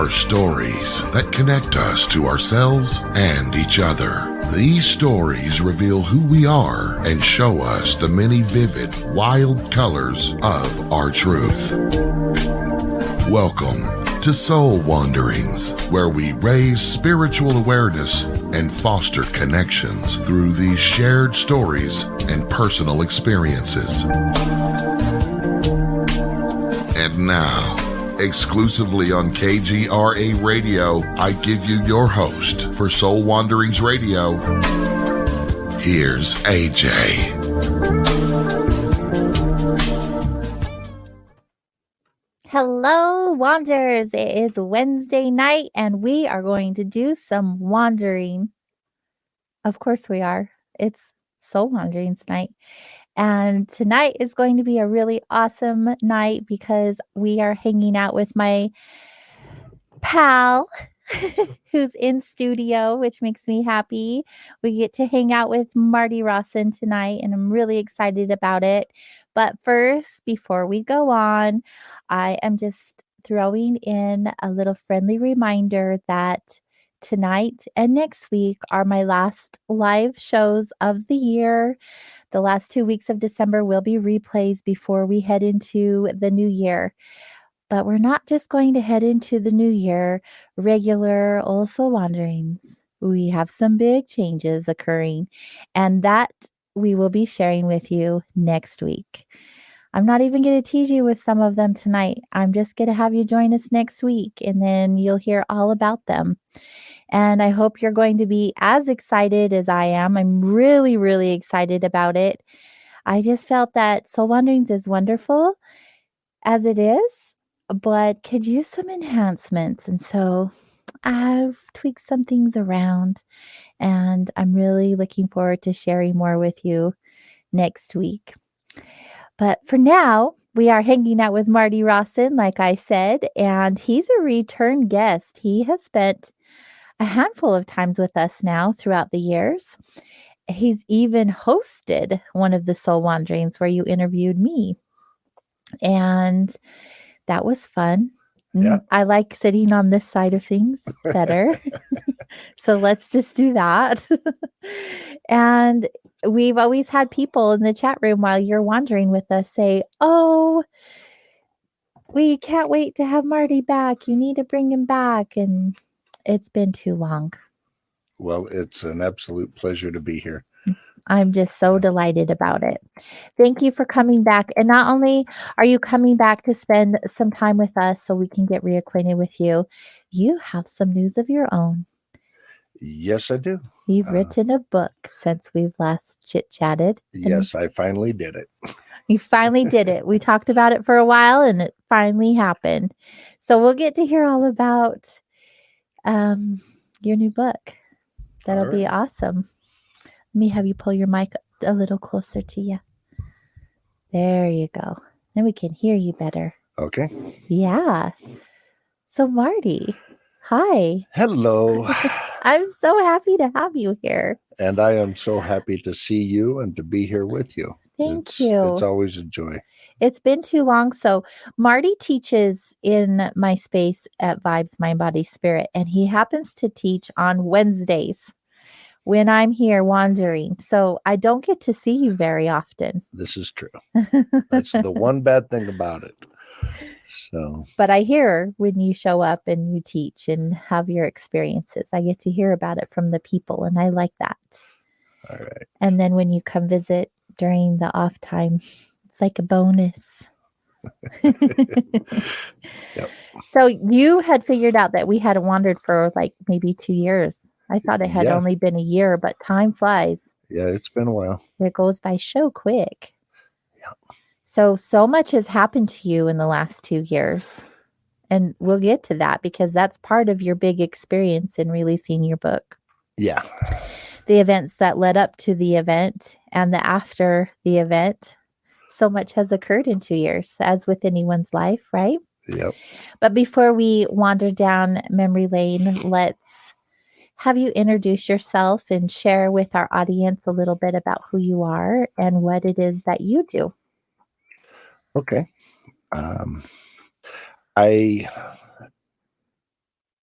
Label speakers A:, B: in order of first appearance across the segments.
A: are stories that connect us to ourselves and each other. These stories reveal who we are and show us the many vivid, wild colors of our truth. Welcome to Soul Wanderings, where we raise spiritual awareness and foster connections through these shared stories and personal experiences. And now, exclusively on KGRA Radio, I give you your host for Soul Wanderings Radio. Here's AJ.
B: Hello, Wanderers. It is Wednesday night, and we are going to do some wandering. Of course we are. It's Soul Wanderings night. And tonight is going to be a really awesome night because we are hanging out with my pal who's in studio, which makes me happy. We get to hang out with Marty Rawson tonight, and I'm really excited about it. But first, before we go on, I am just throwing in a little friendly reminder that tonight and next week are my last live shows of the year. The last 2 weeks of December will be replays before we head into the new year. But we're not just going to head into the new year regular old Soul Wanderings. We have some big changes occurring, and that we will be sharing with you next week. I'm not even going to tease you with some of them tonight. I'm just going to have you join us next week, and then you'll hear all about them. And I hope you're going to be as excited as I am. I'm really, really excited about it. I just felt that Soul Wanderings is wonderful as it is, but could use some enhancements. And so I've tweaked some things around, and I'm really looking forward to sharing more with you next week. But for now, we are hanging out with Marty Rawson, like I said, and he's a return guest. He has spent a handful of times with us now throughout the years. He's even hosted one of the Soul Wanderings where you interviewed me. And that was fun.
C: Yeah.
B: I like sitting on this side of things better. So let's just do that. And we've always had people in the chat room while you're wandering with us say, "Oh, we can't wait to have Marty back. You need to bring him back." And it's been too long.
C: Well, it's an absolute pleasure to be here.
B: I'm just so delighted about it. Thank you for coming back. And not only are you coming back to spend some time with us so we can get reacquainted with you, you have some news of your own.
C: Yes, I do.
B: You've written a book since we've last chit-chatted.
C: Yes, I finally did it.
B: You finally did it. We talked about it for a while, and it finally happened. So we'll get to hear all about your new book. That'll be awesome. Let me have you pull your mic a little closer to you. There you go. Then we can hear you better.
C: Okay.
B: Yeah. So Marty, hi.
C: Hello.
B: I'm so happy to have you here.
C: And I am so happy to see you and to be here with you.
B: Thank you.
C: It's always a joy.
B: It's been too long. So Marty teaches in my space at Vibes, Mind, Body, Spirit, and he happens to teach on Wednesdays when I'm here wandering. So I don't get to see you very often.
C: This is true. That's the one bad thing about it. So,
B: but I hear when you show up and you teach and have your experiences, I get to hear about it from the people, and I like that.
C: All right.
B: And then when you come visit during the off time, it's like a bonus.
C: Yep.
B: So you had figured out that we hadn't wandered for like maybe 2 years. I thought it had only been a year, but time flies.
C: Yeah, it's been a while.
B: It goes by so quick.
C: Yeah.
B: So much has happened to you in the last 2 years. And we'll get to that because that's part of your big experience in releasing your book.
C: Yeah.
B: The events that led up to the event and the after the event. So much has occurred in 2 years, as with anyone's life, right?
C: Yep.
B: But before we wander down memory lane, let's have you introduce yourself and share with our audience a little bit about who you are and what it is that you do.
C: Okay. I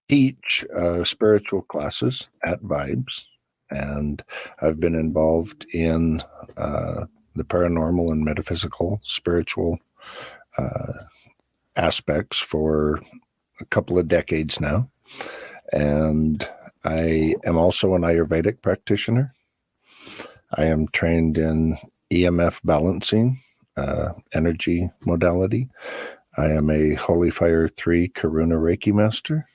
C: teach spiritual classes at Vibes, and I've been involved in the paranormal and metaphysical, spiritual aspects for a couple of decades now. And I am also an Ayurvedic practitioner. I am trained in EMF balancing, energy modality. I am a Holy Fire 3 Karuna Reiki master.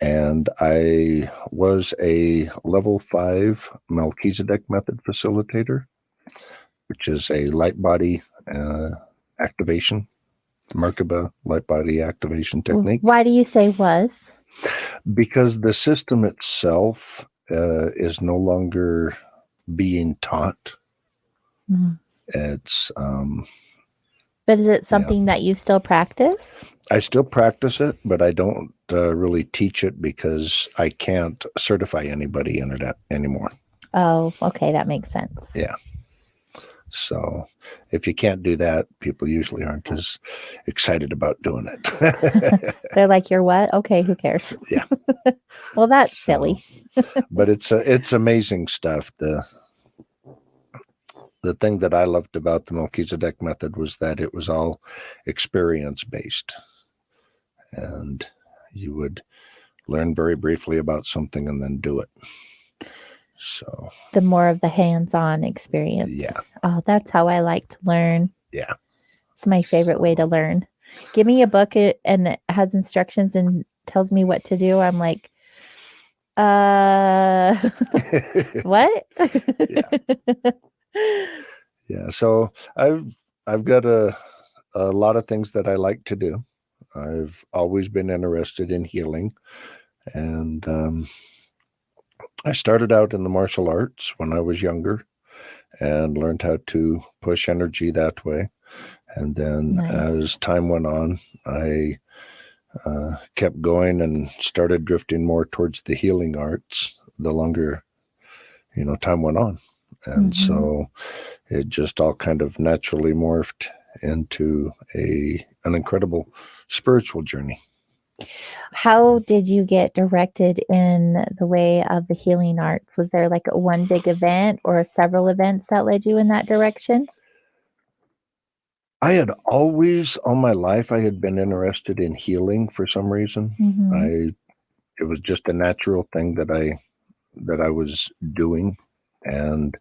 C: And I was a level 5 Melchizedek method facilitator, which is a light body activation, Merkaba light body activation technique.
B: Why do you say was?
C: Because the system itself is no longer being taught.
B: Mm.
C: It's
B: but is it something that you still practice?
C: I still practice it, but I don't really teach it because I can't certify anybody in it anymore.
B: Oh, okay, that makes sense.
C: Yeah. So if you can't do that, people usually aren't as excited about doing it.
B: They're like, you're what? Okay, who cares?
C: Yeah.
B: Well, that's silly.
C: But it's amazing stuff. The thing that I loved about the Melchizedek method was that it was all experience based, and you would learn very briefly about something and then do it. So
B: the more of the hands-on experience.
C: Yeah.
B: Oh, that's how I like to learn.
C: Yeah.
B: It's my favorite way to learn. Give me a book and it has instructions and tells me what to do. I'm like, what?
C: Yeah. So I've got a lot of things that I like to do. I've always been interested in healing, and I started out in the martial arts when I was younger and learned how to push energy that way. And then as time went on, I kept going and started drifting more towards the healing arts the longer, time went on. And so it just all kind of naturally morphed into an incredible spiritual journey.
B: How did you get directed in the way of the healing arts? Was there like one big event or several events that led you in that direction?
C: I had always, all my life, I had been interested in healing for some reason. It was just a natural thing that I was doing. And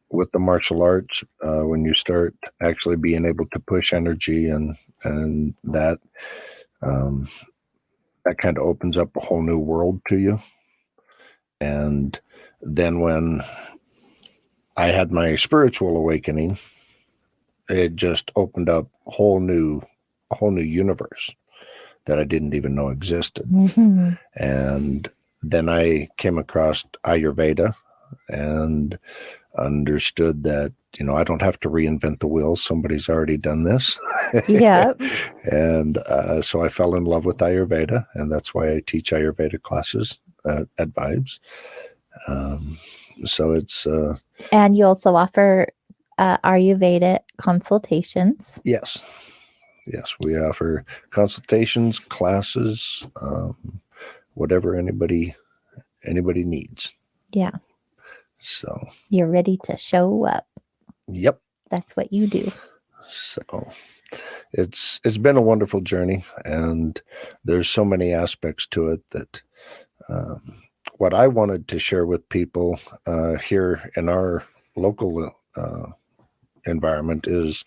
C: with the martial arts, when you start actually being able to push energy and that kind of opens up a whole new world to you. And then when I had my spiritual awakening, it just opened up a whole new universe that I didn't even know existed. And then I came across Ayurveda and understood that, I don't have to reinvent the wheel. Somebody's already done this.
B: Yeah.
C: And so I fell in love with Ayurveda, and that's why I teach Ayurveda classes at Vibes. So it's...
B: and you also offer Ayurveda consultations.
C: Yes, we offer consultations, classes, whatever anybody needs.
B: Yeah.
C: So
B: you're ready to show up.
C: Yep.
B: That's what you do.
C: So it's been a wonderful journey, and there's so many aspects to it that what I wanted to share with people here in our local environment is,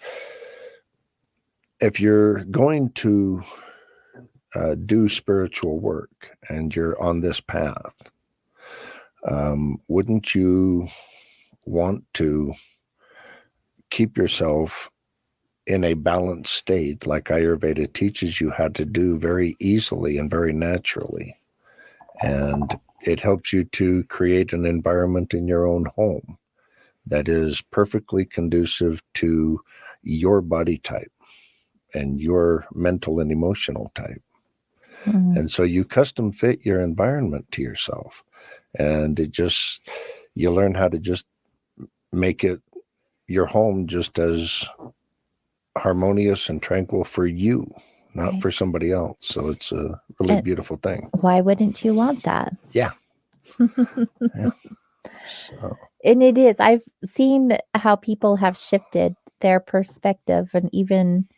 C: if you're going to do spiritual work and you're on this path, wouldn't you want to keep yourself in a balanced state like Ayurveda teaches you how to do very easily and very naturally? And it helps you to create an environment in your own home that is perfectly conducive to your body type and your mental and emotional type. And so you custom fit your environment to yourself, and you learn how to just make it your home just as harmonious and tranquil for you, not for somebody else. So it's a really
B: And
C: beautiful thing.
B: why wouldn't you want that?
C: Yeah. Yeah. So,
B: And it is. I've seen how people have shifted their perspective and even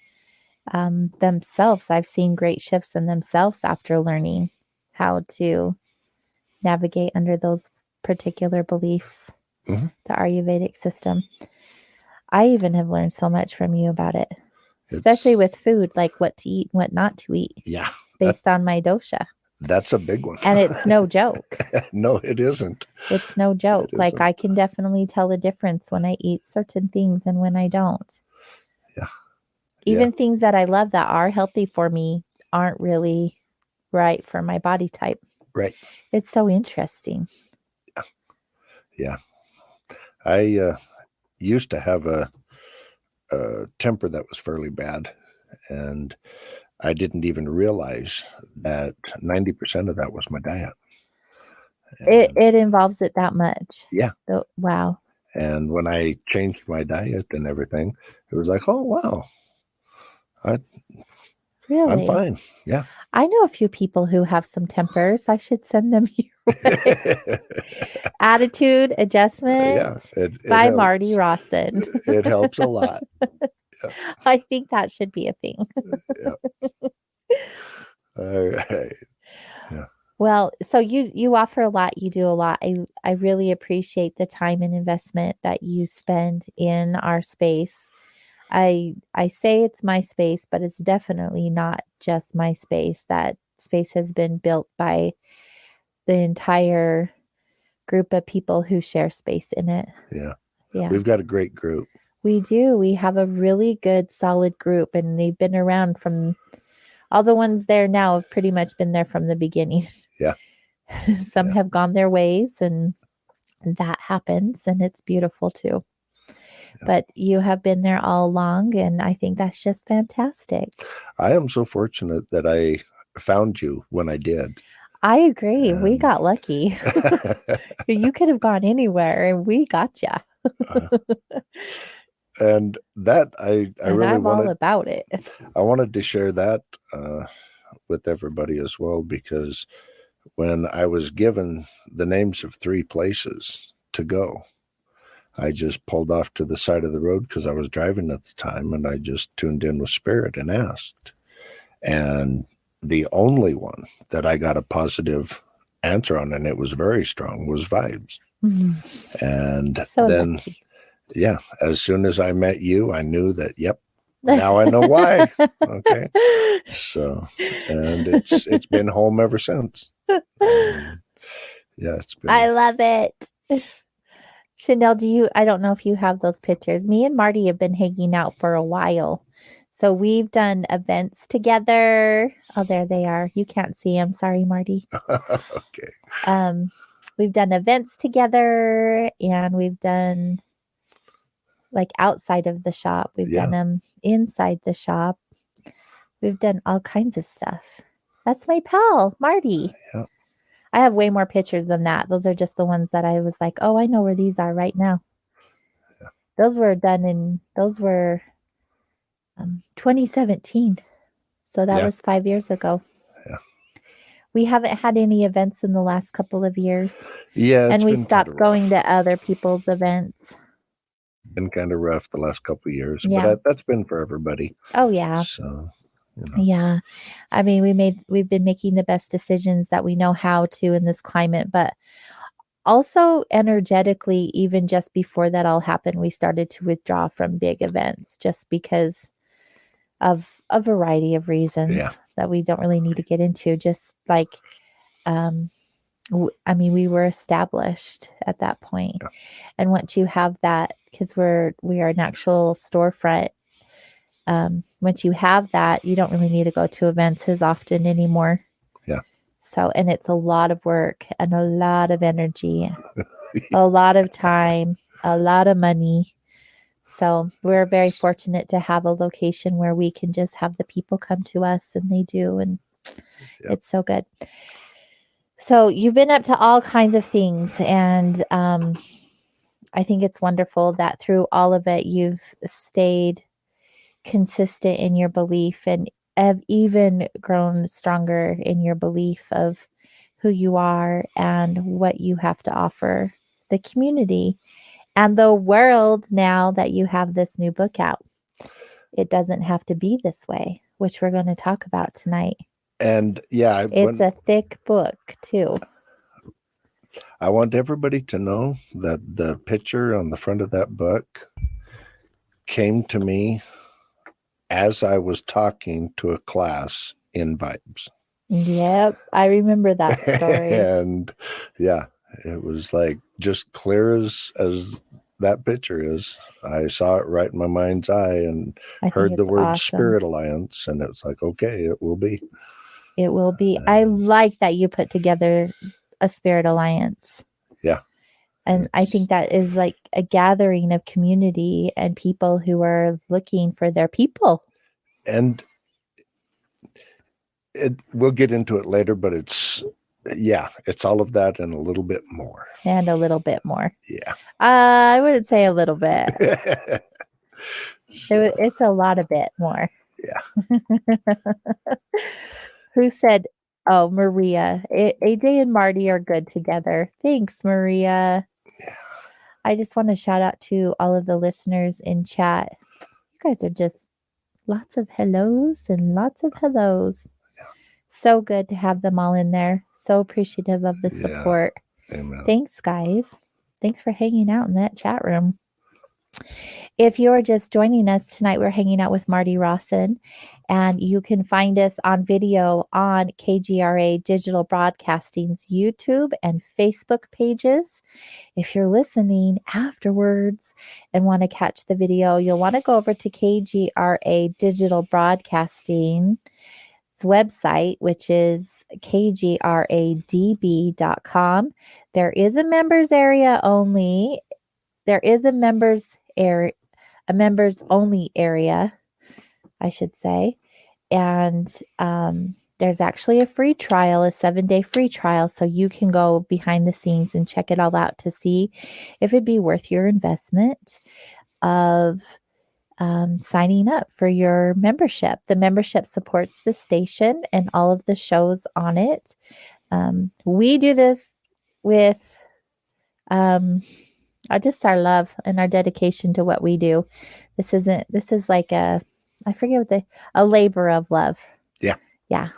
B: themselves. I've seen great shifts in themselves after learning how to navigate under those particular beliefs,
C: Mhm.
B: the Ayurvedic system. I even have learned so much from you about it, especially
C: it's,
B: with food, like what to eat and what not to eat
C: yeah,
B: based on my dosha.
C: that's a big one.
B: And it's no joke.
C: No, it isn't.
B: It's no joke.
C: It
B: Like
C: isn't.
B: I can definitely tell the difference when I eat certain things and when I don't.
C: Yeah.
B: Even things that I love that are healthy for me aren't really right for my body type.
C: Right.
B: It's so interesting.
C: Yeah. I used to have a temper that was fairly bad, and I didn't even realize that 90% of that was my diet.
B: It involves it that much.
C: Yeah.
B: Wow.
C: And when I changed my diet and everything, it was like, oh, wow, I'm
B: Really?
C: fine. Yeah.
B: I know a few people who have some tempers. I should send them your way. Attitude Adjustment
C: it
B: by
C: helps.
B: Marty Rawson.
C: It helps a lot. Yeah.
B: I think that should be a thing.
C: Yeah. All right.
B: Well, so you offer a lot, you do a lot. I really appreciate the time and investment that you spend in our space. I say it's my space, but it's definitely not just my space. That space has been built by the entire group of people who share space in it.
C: Yeah.
B: Yeah.
C: We've got a great group.
B: We do. We have a really good, solid group, and they've been around from all the ones there now have pretty much been there from the beginning.
C: Yeah.
B: Some have gone their ways, and that happens, and it's beautiful too. Yeah. But you have been there all along, and I think that's just fantastic.
C: I am so fortunate that I found you when I did.
B: I agree. We got lucky. You could have gone anywhere, and we got you.
C: And that I really
B: I'm all about it.
C: I wanted to share that with everybody as well, because when I was given the names of 3 places to go, I just pulled off to the side of the road because I was driving at the time, and I just tuned in with Spirit and asked. And the only one that I got a positive answer on, and it was very strong, was Vibes. Mm-hmm. And so then lucky. Yeah, as soon as I met you, I knew that, yep, now I know why. Okay. So, and it's been home ever since. Yeah, it's been.
B: I love it. Chanel, I don't know if you have those pictures. Me and Marty have been hanging out for a while. So we've done events together. Oh, there they are. You can't see them. Sorry, Marty.
C: Okay.
B: We've done events together, and we've done like outside of the shop. We've done them inside the shop. We've done all kinds of stuff. That's my pal, Marty.
C: Yeah.
B: I have way more pictures than that. Those are just the ones that I was like, oh, I know where these are right now. Yeah. Those were 2017. So that was 5 years ago. Yeah. We haven't had any events in the last couple of years.
C: Yeah.
B: And we stopped going to other people's events.
C: Been kind of rough the last couple of years, but that's been for everybody.
B: Oh yeah.
C: So,
B: yeah, I mean, we've been making the best decisions that we know how to in this climate, but also energetically, even just before that all happened, we started to withdraw from big events just because of a variety of reasons that we don't really need to get into. Just like, I mean, we were established at that point. Yeah. And once you have that, because we are an actual storefront, once you have that, you don't really need to go to events as often anymore.
C: Yeah.
B: So, and it's a lot of work and a lot of energy, a lot of time, a lot of money. So we're very fortunate to have a location where we can just have the people come to us, and they do. And it's so good. So you've been up to all kinds of things, and I think it's wonderful that through all of it, you've stayed consistent in your belief. And have even grown stronger in your belief of who you are and what you have to offer the community and the world now that you have this new book out. It doesn't have to be this way, which we're going to talk about tonight.
C: And yeah,
B: it's a thick book too.
C: I want everybody to know that the picture on the front of that book came to me as I was talking to a class in Vibes.
B: Yep, I remember that story.
C: And yeah, it was like just clear as that picture is. I saw it right in my mind's eye and heard the word
B: awesome.
C: Spirit Alliance, and it's like, okay, it will be.
B: It will be. I like that you put together a Spirit Alliance.
C: Yeah.
B: And I think that is like a gathering of community and people who are looking for their people.
C: And we'll get into it later, but it's all of that and a little bit more.
B: And a little bit more.
C: Yeah.
B: I wouldn't say a little bit. It's a lot of bit more.
C: Yeah.
B: Who said, oh, Maria, AJ and Marty are good together. Thanks, Maria.
C: Yeah.
B: I just want to shout out to all of the listeners in chat. You guys are just lots of hellos and lots of hellos.
C: Yeah.
B: So good to have them all in there. So appreciative of the support.
C: Amen.
B: Thanks, guys. Thanks for hanging out in that chat room. If you're just joining us tonight, we're hanging out with Marty Rawson, and you can find us on video on KGRA Digital Broadcasting's YouTube and Facebook pages. If you're listening afterwards and want to catch the video, you'll want to go over to KGRA Digital Broadcasting's website, which is kgradb.com. There is a members area only. There is a members only area, I should say. And there's actually a free trial, a 7-day free trial. So you can go behind the scenes and check it all out to see if it'd be worth your investment of signing up for your membership. The membership supports the station and all of the shows on it. We do this with just our love and our dedication to what we do. This is like a labor of love.
C: Yeah.
B: Yeah.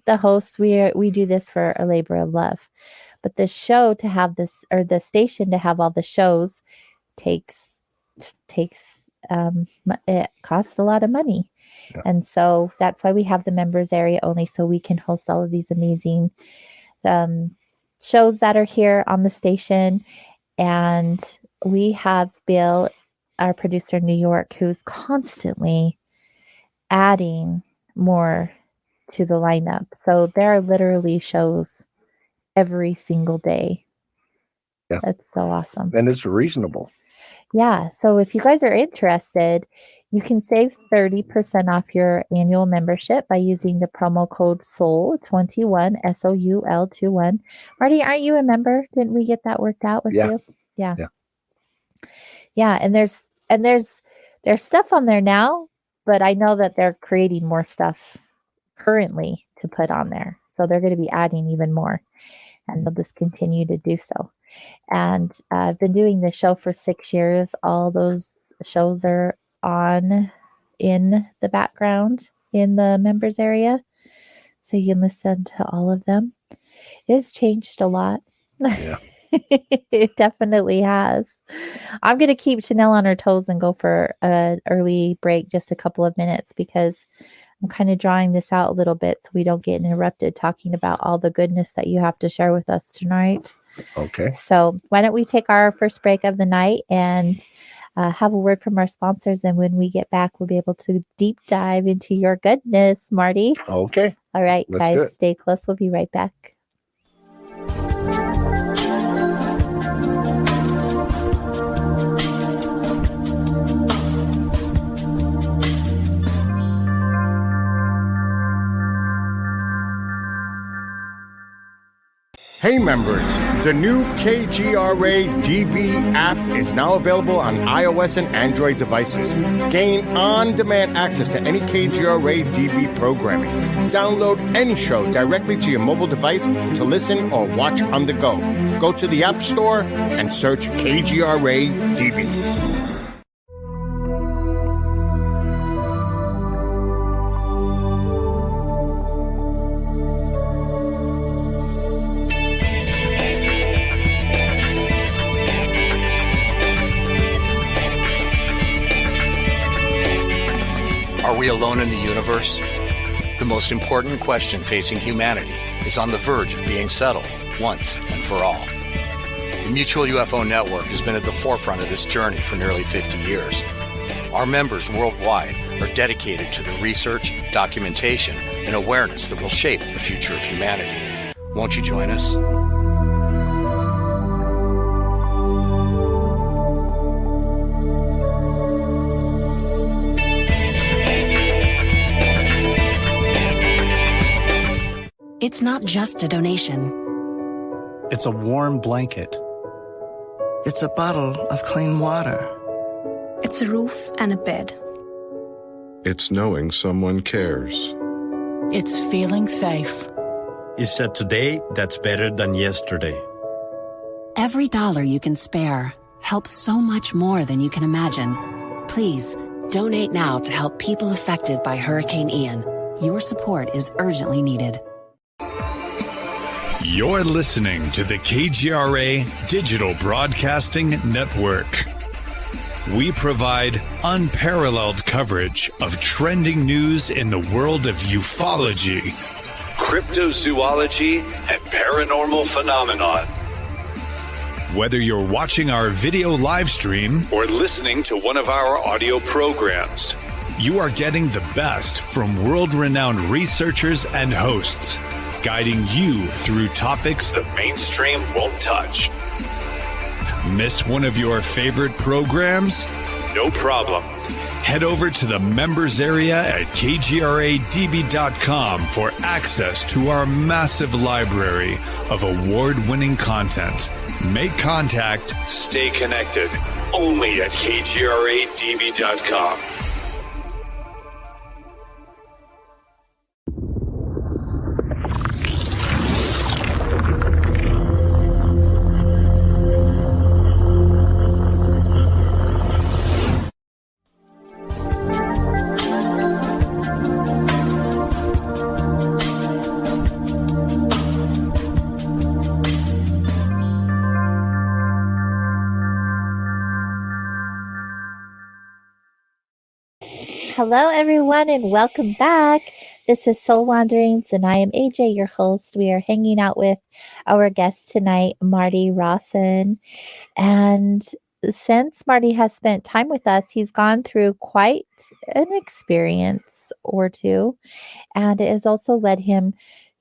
B: The hosts, we do this for a labor of love. But the show to have this, or the station to have all the shows takes it costs a lot of money. Yeah. And so that's why we have the members area only, so we can host all of these amazing shows that are here on the station. And we have Bill, our producer in New York, who's constantly adding more to the lineup. So there are literally shows every single day.
C: Yeah.
B: That's so awesome.
C: And it's reasonable.
B: Yeah. So if you guys are interested, you can save 30% off your annual membership by using the promo code SOUL21, SOUL21. Marty, aren't you a member? Didn't we get that worked out with you? Yeah. Yeah. And there's stuff on there now, but I know that they're creating more stuff currently to put on there. So they're going to be adding even more, and they'll just continue to do so. And I've been doing this show for 6 years. All those shows are on in the background in the members area, so you can listen to all of them. It has changed a lot.
C: Yeah.
B: It definitely has. I'm going to keep Chanel on her toes and go for an early break, just a couple of minutes, because I'm kind of drawing this out a little bit so we don't get interrupted talking about all the goodness that you have to share with us tonight.
C: Okay.
B: So why don't we take our first break of the night and have a word from our sponsors, and when we get back, we'll be able to deep dive into your goodness, Marty.
C: Okay.
B: All right,
C: Let's do
B: guys,
C: it.
B: stay close. We'll be right back.
A: Hey members,
D: The new KGRA DB app is now available on iOS and Android devices. Gain on-demand access to any KGRA DB programming. Download any show directly to your mobile device to listen or watch on the go. Go to the App Store and search KGRA DB.
E: Are we alone in the universe? The most important question facing humanity is on the verge of being settled once and for all. The Mutual UFO Network has been at the forefront of this journey for nearly 50 years. Our members worldwide are dedicated to the research, documentation, and awareness that will shape the future of humanity. Won't you join us?
F: It's not just a donation.
G: It's a warm blanket.
H: It's a bottle of clean water.
I: It's a roof and a bed.
A: It's knowing someone cares.
J: It's feeling safe.
G: It's a today that's better than yesterday.
F: Every dollar you can spare helps so much more than you can imagine. Please, donate now to help people affected by Hurricane Ian. Your support is urgently needed.
K: You're listening to the KGRA Digital Broadcasting Network. We provide unparalleled coverage of trending news in the world of ufology, cryptozoology, and paranormal phenomenon. Whether you're watching our video live stream or listening to one of our audio programs, you are getting the best from world-renowned researchers and hosts, guiding you through topics the mainstream won't touch. Miss one of your favorite programs? No problem. Head over to the members area at kgradb.com for access to our massive library of award-winning content. Make contact, stay connected, only at kgradb.com.
B: Hello, everyone, and welcome back. This is Soul Wanderings, and I am AJ, your host. We are hanging out with our guest tonight, Marty Rawson. And since Marty has spent time with us, he's gone through quite an experience or two, and it has also led him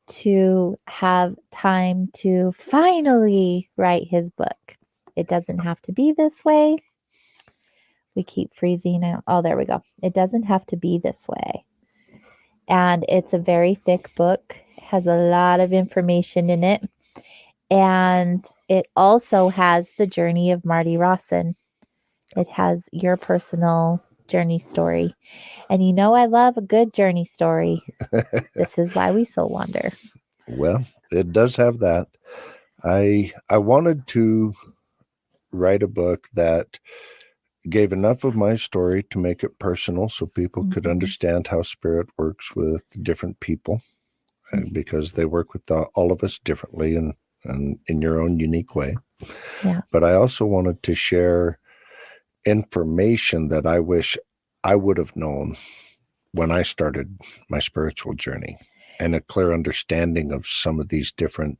B: to have time to finally write his book. It doesn't have to be this way. We keep freezing out. Oh, there we go. It doesn't have to be this way. And it's a very thick book. It has a lot of information in it. And it also has the journey of Marty Rawson. It has your personal journey story. And you know I love a good journey story. This is why we soul wander.
C: Well, it does have that. I wanted to write a book that gave enough of my story to make it personal so people could understand how spirit works with different people, because they work with all of us differently and in your own unique way.
B: Yeah.
C: But I also wanted to share information that I wish I would have known when I started my spiritual journey, and a clear understanding of some of these different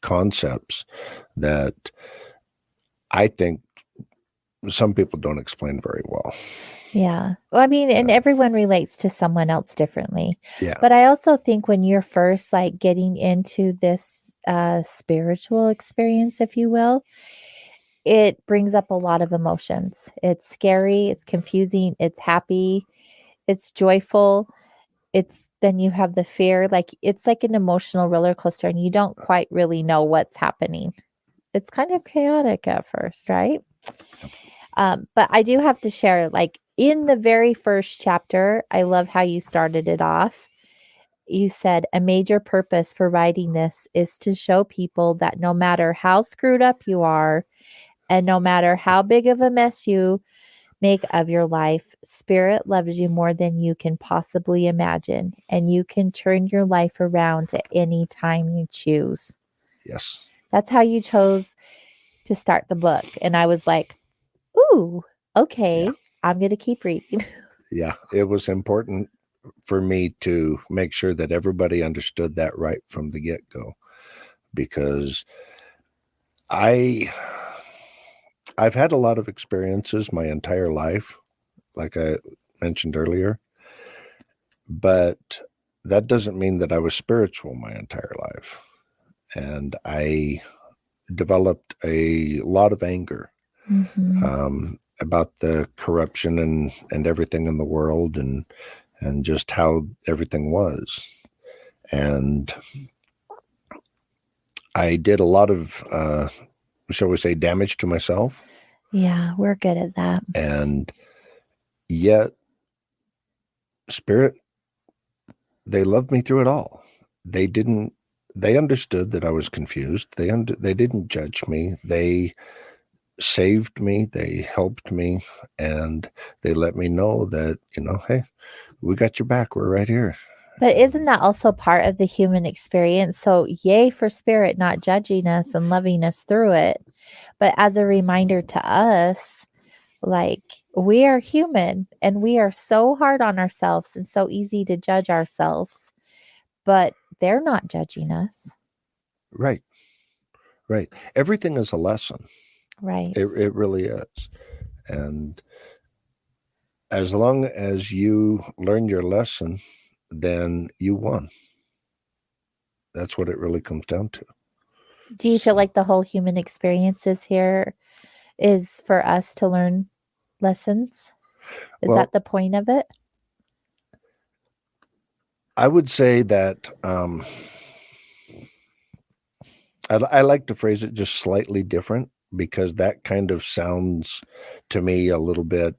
C: concepts that I think some people don't explain very well.
B: Yeah. Well, I mean, and everyone relates to someone else differently.
C: Yeah.
B: But I also think when you're first like getting into this spiritual experience, if you will, it brings up a lot of emotions. It's scary, it's confusing, it's happy, it's joyful. Then you have the fear, like it's like an emotional roller coaster and you don't quite really know what's happening. it's kind of chaotic at first, right? But I do have to share, like in the very first chapter, I love how you started it off. You said a major purpose for writing this is to show people that no matter how screwed up you are, and no matter how big of a mess you make of your life, Spirit loves you more than you can possibly imagine, and you can turn your life around at any time you choose.
C: Yes.
B: That's how you chose to start the book. And I was like, ooh, okay, yeah. I'm going to keep reading.
C: Yeah, it was important for me to make sure that everybody understood that right from the get-go, because I've had a lot of experiences my entire life, like I mentioned earlier, but that doesn't mean that I was spiritual my entire life. And I developed a lot of anger about the corruption and everything in the world, and just how everything was. And I did a lot of, shall we say, damage to myself.
B: Yeah, we're good at that.
C: And yet, Spirit, they loved me through it all. They understood that I was confused. They didn't judge me. They saved me. They helped me. And they let me know that, hey, we got your back. We're right here.
B: But isn't that also part of the human experience? So yay for Spirit not judging us and loving us through it. But as a reminder to us, like, we are human and we are so hard on ourselves and so easy to judge ourselves, but they're not judging us.
C: Right. Everything is a lesson.
B: Right.
C: It really is. And as long as you learn your lesson, then you won. That's what it really comes down to.
B: Do you feel like the whole human experiences here is for us to learn lessons? Is that the point of it?
C: I would say that I like to phrase it just slightly different, because that kind of sounds to me a little bit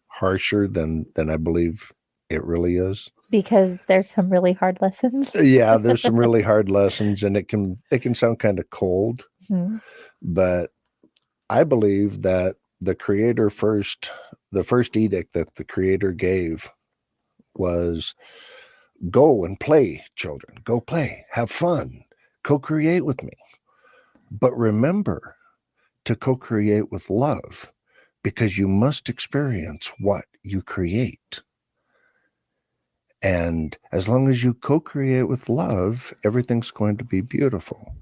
C: harsher than I believe it really is.
B: Because there's some really hard lessons.
C: Yeah, there's some really hard lessons, and it can sound kind of cold.
B: Mm-hmm.
C: But I believe that the first edict that the Creator gave was, go and play, children. Go play, have fun, co-create with me. But remember to co-create with love, because you must experience what you create. And as long as you co-create with love, everything's going to be beautiful.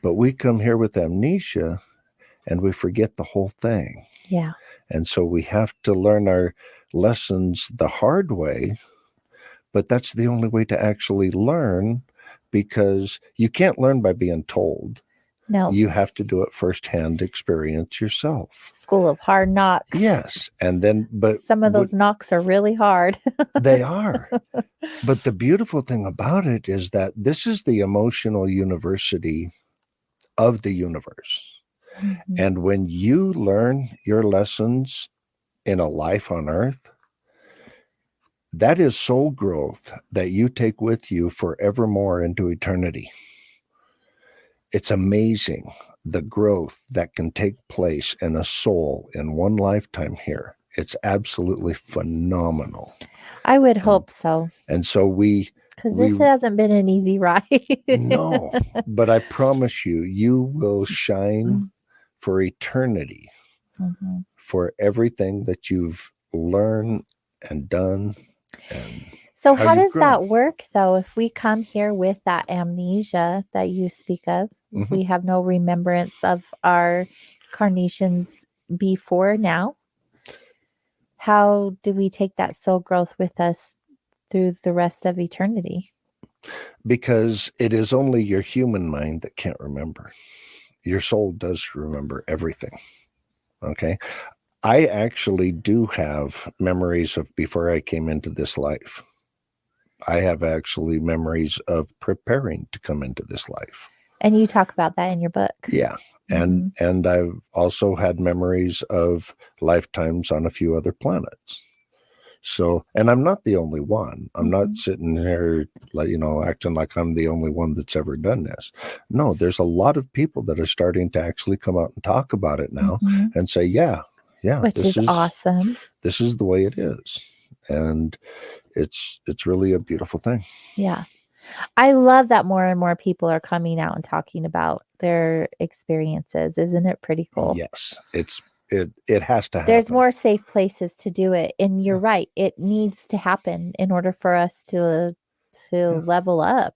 C: But we come here with amnesia and we forget the whole thing.
B: Yeah.
C: And so we have to learn our lessons the hard way, but that's the only way to actually learn, because you can't learn by being told.
B: No.
C: You have to do it firsthand experience yourself.
B: School of hard knocks.
C: Yes. And then, but
B: some of those knocks are really hard.
C: They are. But the beautiful thing about it is that this is the emotional university of the universe. Mm-hmm. And when you learn your lessons in a life on earth, that is soul growth that you take with you forevermore into eternity. It's amazing the growth that can take place in a soul in one lifetime here. It's absolutely phenomenal.
B: I would hope so.
C: And so
B: because this hasn't been an easy ride.
C: No, but I promise you will shine for eternity, for everything that you've learned and done. And
B: so how does that work, though, if we come here with that amnesia that you speak of? Mm-hmm. We have no remembrance of our carnations before now. How do we take that soul growth with us through the rest of eternity?
C: Because it is only your human mind that can't remember. Your soul does remember everything. Okay? I actually do have memories of before I came into this life. I have actually memories of preparing to come into this life.
B: And you talk about that in your book.
C: Yeah. And I've also had memories of lifetimes on a few other planets. So, and I'm not the only one. I'm not sitting here, like, acting like I'm the only one that's ever done this. No, there's a lot of people that are starting to actually come out and talk about it now and say, yeah,
B: which is awesome.
C: This is the way it is. And it's really a beautiful thing.
B: Yeah. I love that more and more people are coming out and talking about their experiences. Isn't it pretty cool?
C: Yes. It has to happen.
B: There's more safe places to do it. And you're right. It needs to happen in order for us to level up.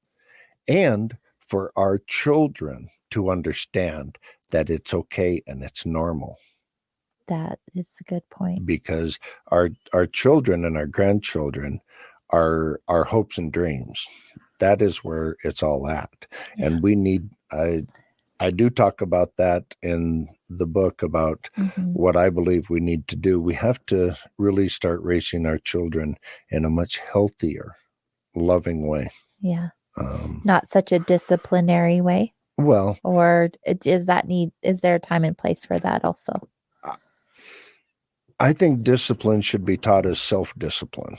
C: And for our children to understand that it's okay and it's normal.
B: That is a good point.
C: Because our children and our grandchildren are our hopes and dreams. That is where it's all at. Yeah. And we need, I do talk about that in the book about what I believe we need to do. We have to really start raising our children in a much healthier, loving way.
B: Yeah. Not such a disciplinary way.
C: Well,
B: or is there a time and place for that also?
C: I think discipline should be taught as self-discipline,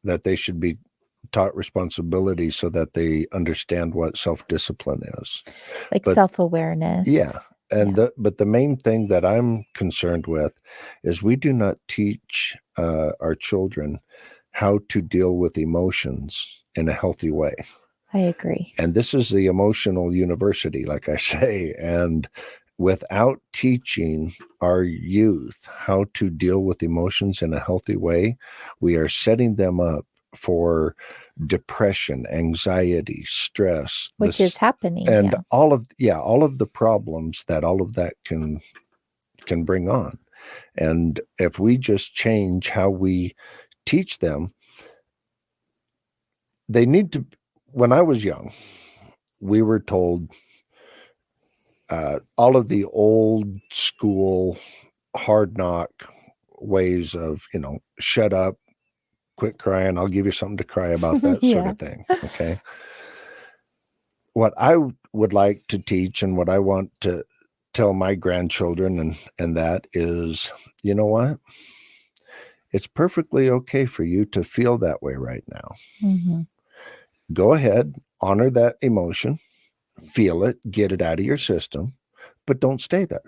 C: that they should be taught responsibility so that they understand what self-discipline is.
B: Like self-awareness.
C: Yeah. And but the main thing that I'm concerned with is we do not teach our children how to deal with emotions in a healthy way.
B: I agree.
C: And this is the emotional university, like I say. And without teaching our youth how to deal with emotions in a healthy way, we are setting them up for depression, anxiety, stress,
B: which is happening,
C: and all of the problems that all of that can bring on. And if we just change how we teach them, they need to. When I was young, we were told all of the old school hard knock ways of, shut up, quit crying, I'll give you something to cry about, that sort of thing. Okay. What I would like to teach and what I want to tell my grandchildren and that is, you know what? It's perfectly okay for you to feel that way right now. Go ahead, honor that emotion, feel it, get it out of your system, but don't stay there.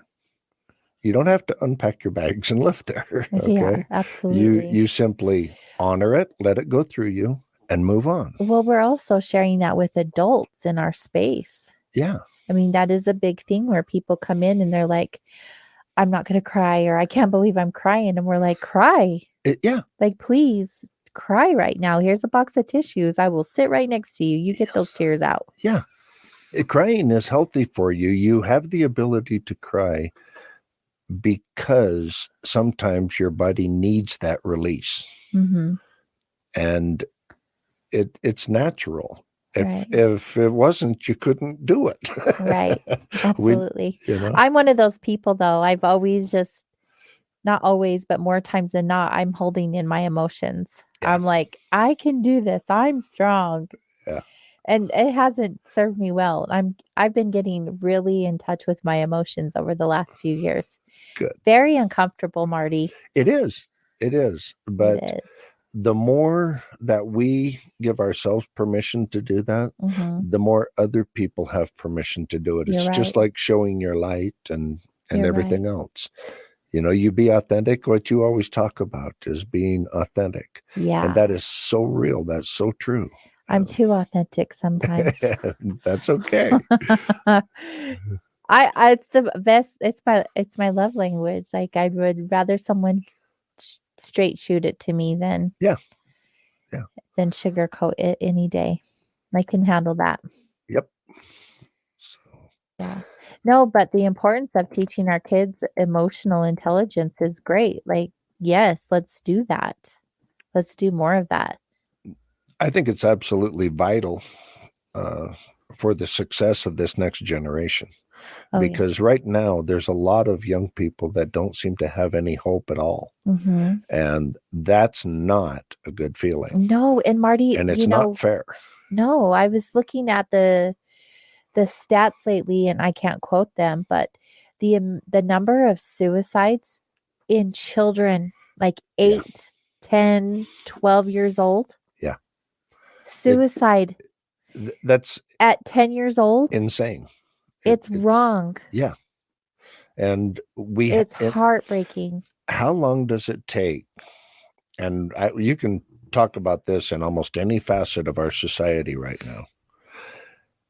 C: You don't have to unpack your bags and live there. Okay?
B: Yeah, absolutely.
C: You simply honor it, let it go through you, and move on.
B: Well, we're also sharing that with adults in our space.
C: Yeah.
B: I mean, that is a big thing where people come in and they're like, I'm not going to cry, or I can't believe I'm crying. And we're like, cry.
C: Yeah.
B: Like, please cry right now. Here's a box of tissues. I will sit right next to you. You get those tears out.
C: Yeah. Crying is healthy for you. You have the ability to cry because sometimes your body needs that release. And it's natural. If it wasn't, you couldn't do it.
B: Right. Absolutely. I'm one of those people, though. I've always not always, but more times than not, I'm holding in my emotions. Yeah. I'm like, I can do this. I'm strong.
C: Yeah.
B: And it hasn't served me well. I've been getting really in touch with my emotions over the last few years.
C: Good.
B: Very uncomfortable, Marty.
C: It is. But the more that we give ourselves permission to do that, the more other people have permission to do it. It's just like showing your light and everything else. You be authentic. What you always talk about is being authentic. Yeah. And that is so real. That's so true.
B: I'm too authentic sometimes.
C: That's okay.
B: It's the best. It's my love language. Like, I would rather someone straight shoot it to me than than sugarcoat it any day. I can handle that.
C: Yep.
B: Yeah. No, but the importance of teaching our kids emotional intelligence is great. Like, yes, let's do that. Let's do more of that.
C: I think it's absolutely vital for the success of this next generation. Because right now there's a lot of young people that don't seem to have any hope at all. And that's not a good feeling.
B: No. And Marty,
C: and it's not fair.
B: No, I was looking at the the stats lately, and I can't quote them, but the number of suicides in children like 8, 10, 12 years old.
C: Yeah.
B: Suicide.
C: That's
B: at 10 years old.
C: Insane.
B: It's wrong.
C: Yeah. And
B: it's heartbreaking.
C: How long does it take? And you can talk about this in almost any facet of our society right now.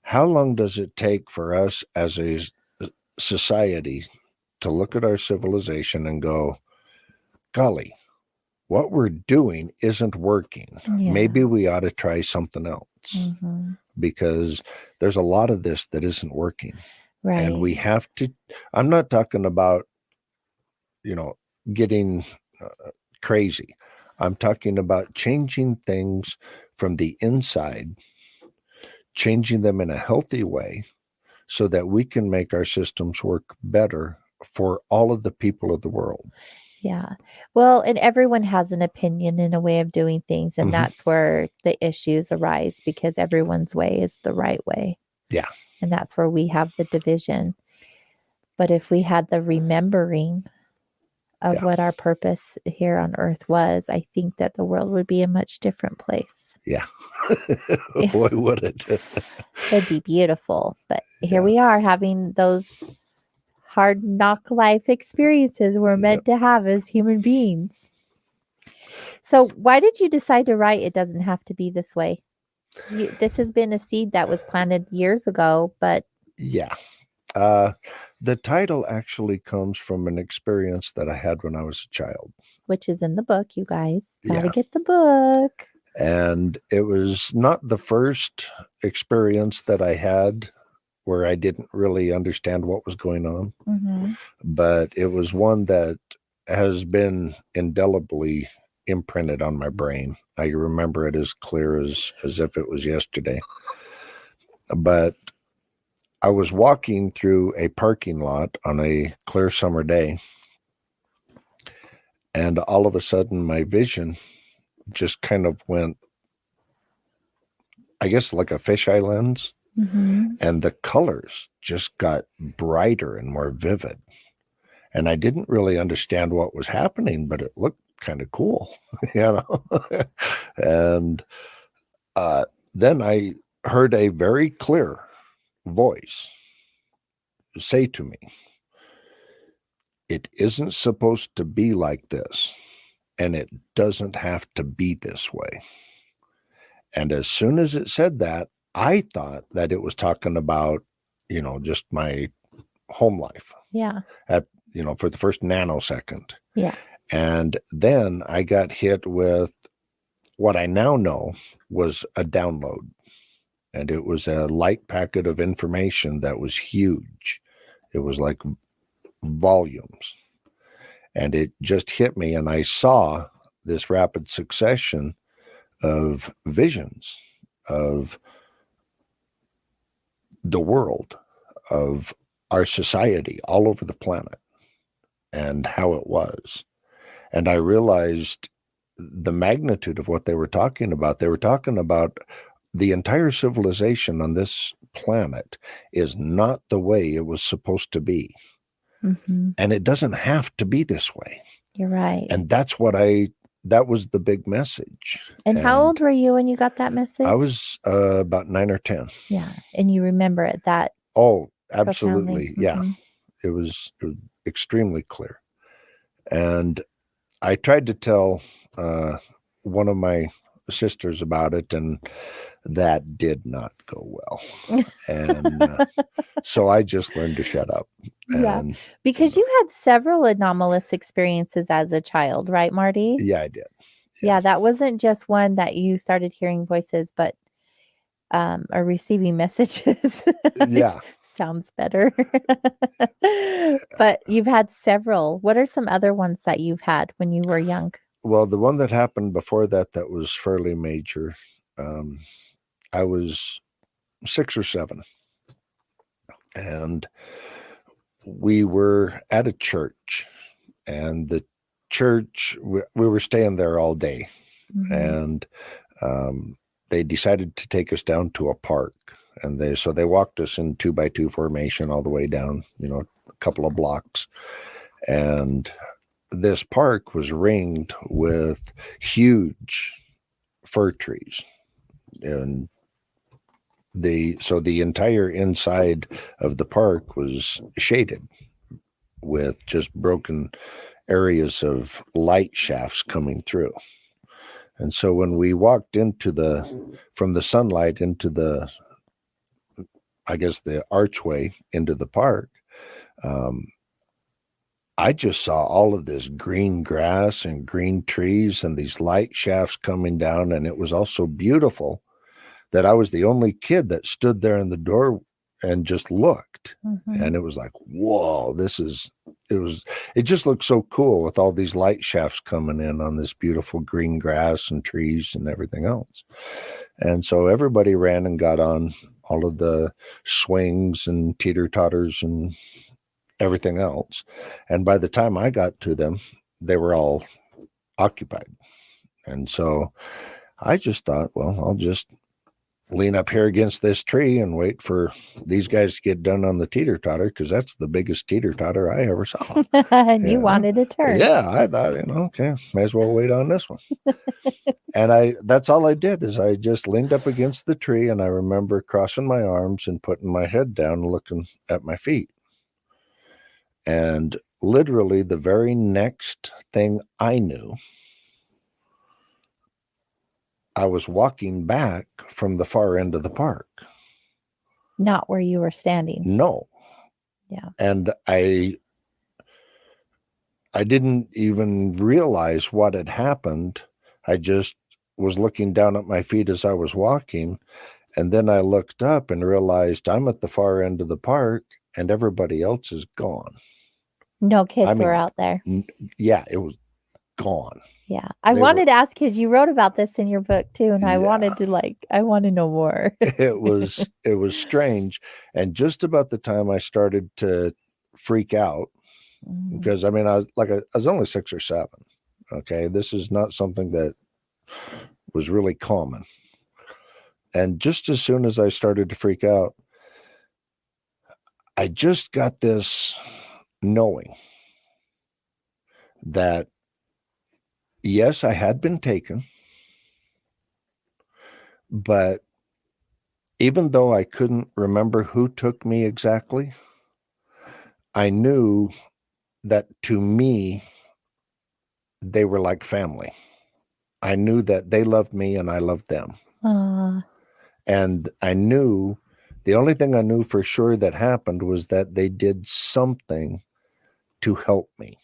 C: How long does it take for us as a society to look at our civilization and go, golly, what we're doing isn't working.
B: Yeah.
C: Maybe we ought to try something else, because there's a lot of this that isn't working.
B: Right.
C: And we have to, I'm not talking about, getting crazy. I'm talking about changing things from the inside, changing them in a healthy way so that we can make our systems work better for all of the people of the world.
B: Yeah. Well, and everyone has an opinion and a way of doing things. And that's where the issues arise, because everyone's way is the right way.
C: Yeah.
B: And that's where we have the division. But if we had the remembering of what our purpose here on earth was, I think that the world would be a much different place.
C: Yeah. Boy, would it.
B: It'd be beautiful. But here we are having those hard knock life experiences we're meant to have as human beings. So why did you decide to write It Doesn't Have to Be This Way? This has been a seed that was planted years ago, but...
C: Yeah. The title actually comes from an experience that I had when I was a child.
B: Which is in the book, you guys. Gotta get the book.
C: And it was not the first experience that I had where I didn't really understand what was going on. But it was one that has been indelibly imprinted on my brain. I remember it as clear as if it was yesterday. But I was walking through a parking lot on a clear summer day, and all of a sudden my vision just kind of went, I guess, like a fisheye lens. And the colors just got brighter and more vivid. And I didn't really understand what was happening, but it looked kind of cool, And then I heard a very clear voice say to me, it isn't supposed to be like this, and it doesn't have to be this way. And as soon as it said that, I thought that it was talking about, just my home life.
B: Yeah.
C: For the first nanosecond.
B: Yeah.
C: And then I got hit with what I now know was a download. And it was a light packet of information that was huge. It was like volumes. And it just hit me, and I saw this rapid succession of visions of the world, of our society all over the planet, and how it was. And I realized the magnitude of what they were talking about. They were talking about the entire civilization on this planet is not the way it was supposed to be. And it doesn't have to be this way.
B: You're right.
C: And that's that was the big message.
B: And how old were you when you got that message?
C: I was about 9 or 10.
B: Yeah. And you remember it that?
C: Oh, absolutely.
B: Profoundly.
C: Yeah. It was extremely clear. And I tried to tell one of my sisters about it, and that did not go well. And so I just learned to shut up. And,
B: because you had several anomalous experiences as a child, right, Marty?
C: Yeah, I did.
B: Yeah, that wasn't just one that you started hearing voices, but or receiving messages.
C: Yeah.
B: Sounds better. But you've had several. What are some other ones that you've had when you were young?
C: Well, the one that happened before that was fairly major. I was 6 or 7, and we were at a church, and the church, we were staying there all day. And they decided to take us down to a park. And they walked us in 2x2 formation all the way down, a couple of blocks. And this park was ringed with huge fir trees. And the entire inside of the park was shaded with just broken areas of light shafts coming through. And so when we walked from the sunlight into the archway into the park, I just saw all of this green grass and green trees and these light shafts coming down. And it was all so beautiful that I was the only kid that stood there in the door and just looked. Mm-hmm. And it was like, whoa, it just looked so cool with all these light shafts coming in on this beautiful green grass and trees and everything else. And so everybody ran and got on all of the swings and teeter-totters and everything else. And by the time I got to them, they were all occupied. And so I just thought, well, I'll just lean up here against this tree and wait for these guys to get done on the teeter-totter, because that's the biggest teeter-totter I ever saw.
B: And you wanted a turn.
C: Yeah, I thought, okay, may as well wait on this one. And that's all I did, is I just leaned up against the tree, and I remember crossing my arms and putting my head down and looking at my feet. And literally the very next thing I knew, I was walking back from the far end of the park.
B: Not where you were standing.
C: No.
B: Yeah.
C: And I didn't even realize what had happened. I just was looking down at my feet as I was walking. And then I looked up and realized I'm at the far end of the park and everybody else is gone.
B: No kids were out there.
C: Yeah, it was gone.
B: Yeah. I wanted to ask you, you wrote about this in your book too. And I wanted to I want to know more.
C: It was strange. And just about the time I started to freak out, because I was only 6 or 7. Okay. This is not something that was really common. And just as soon as I started to freak out, I just got this knowing that, yes, I had been taken, but even though I couldn't remember who took me exactly, I knew that to me, they were like family. I knew that they loved me and I loved them. And I knew, the only thing I knew for sure that happened was that they did something to help me.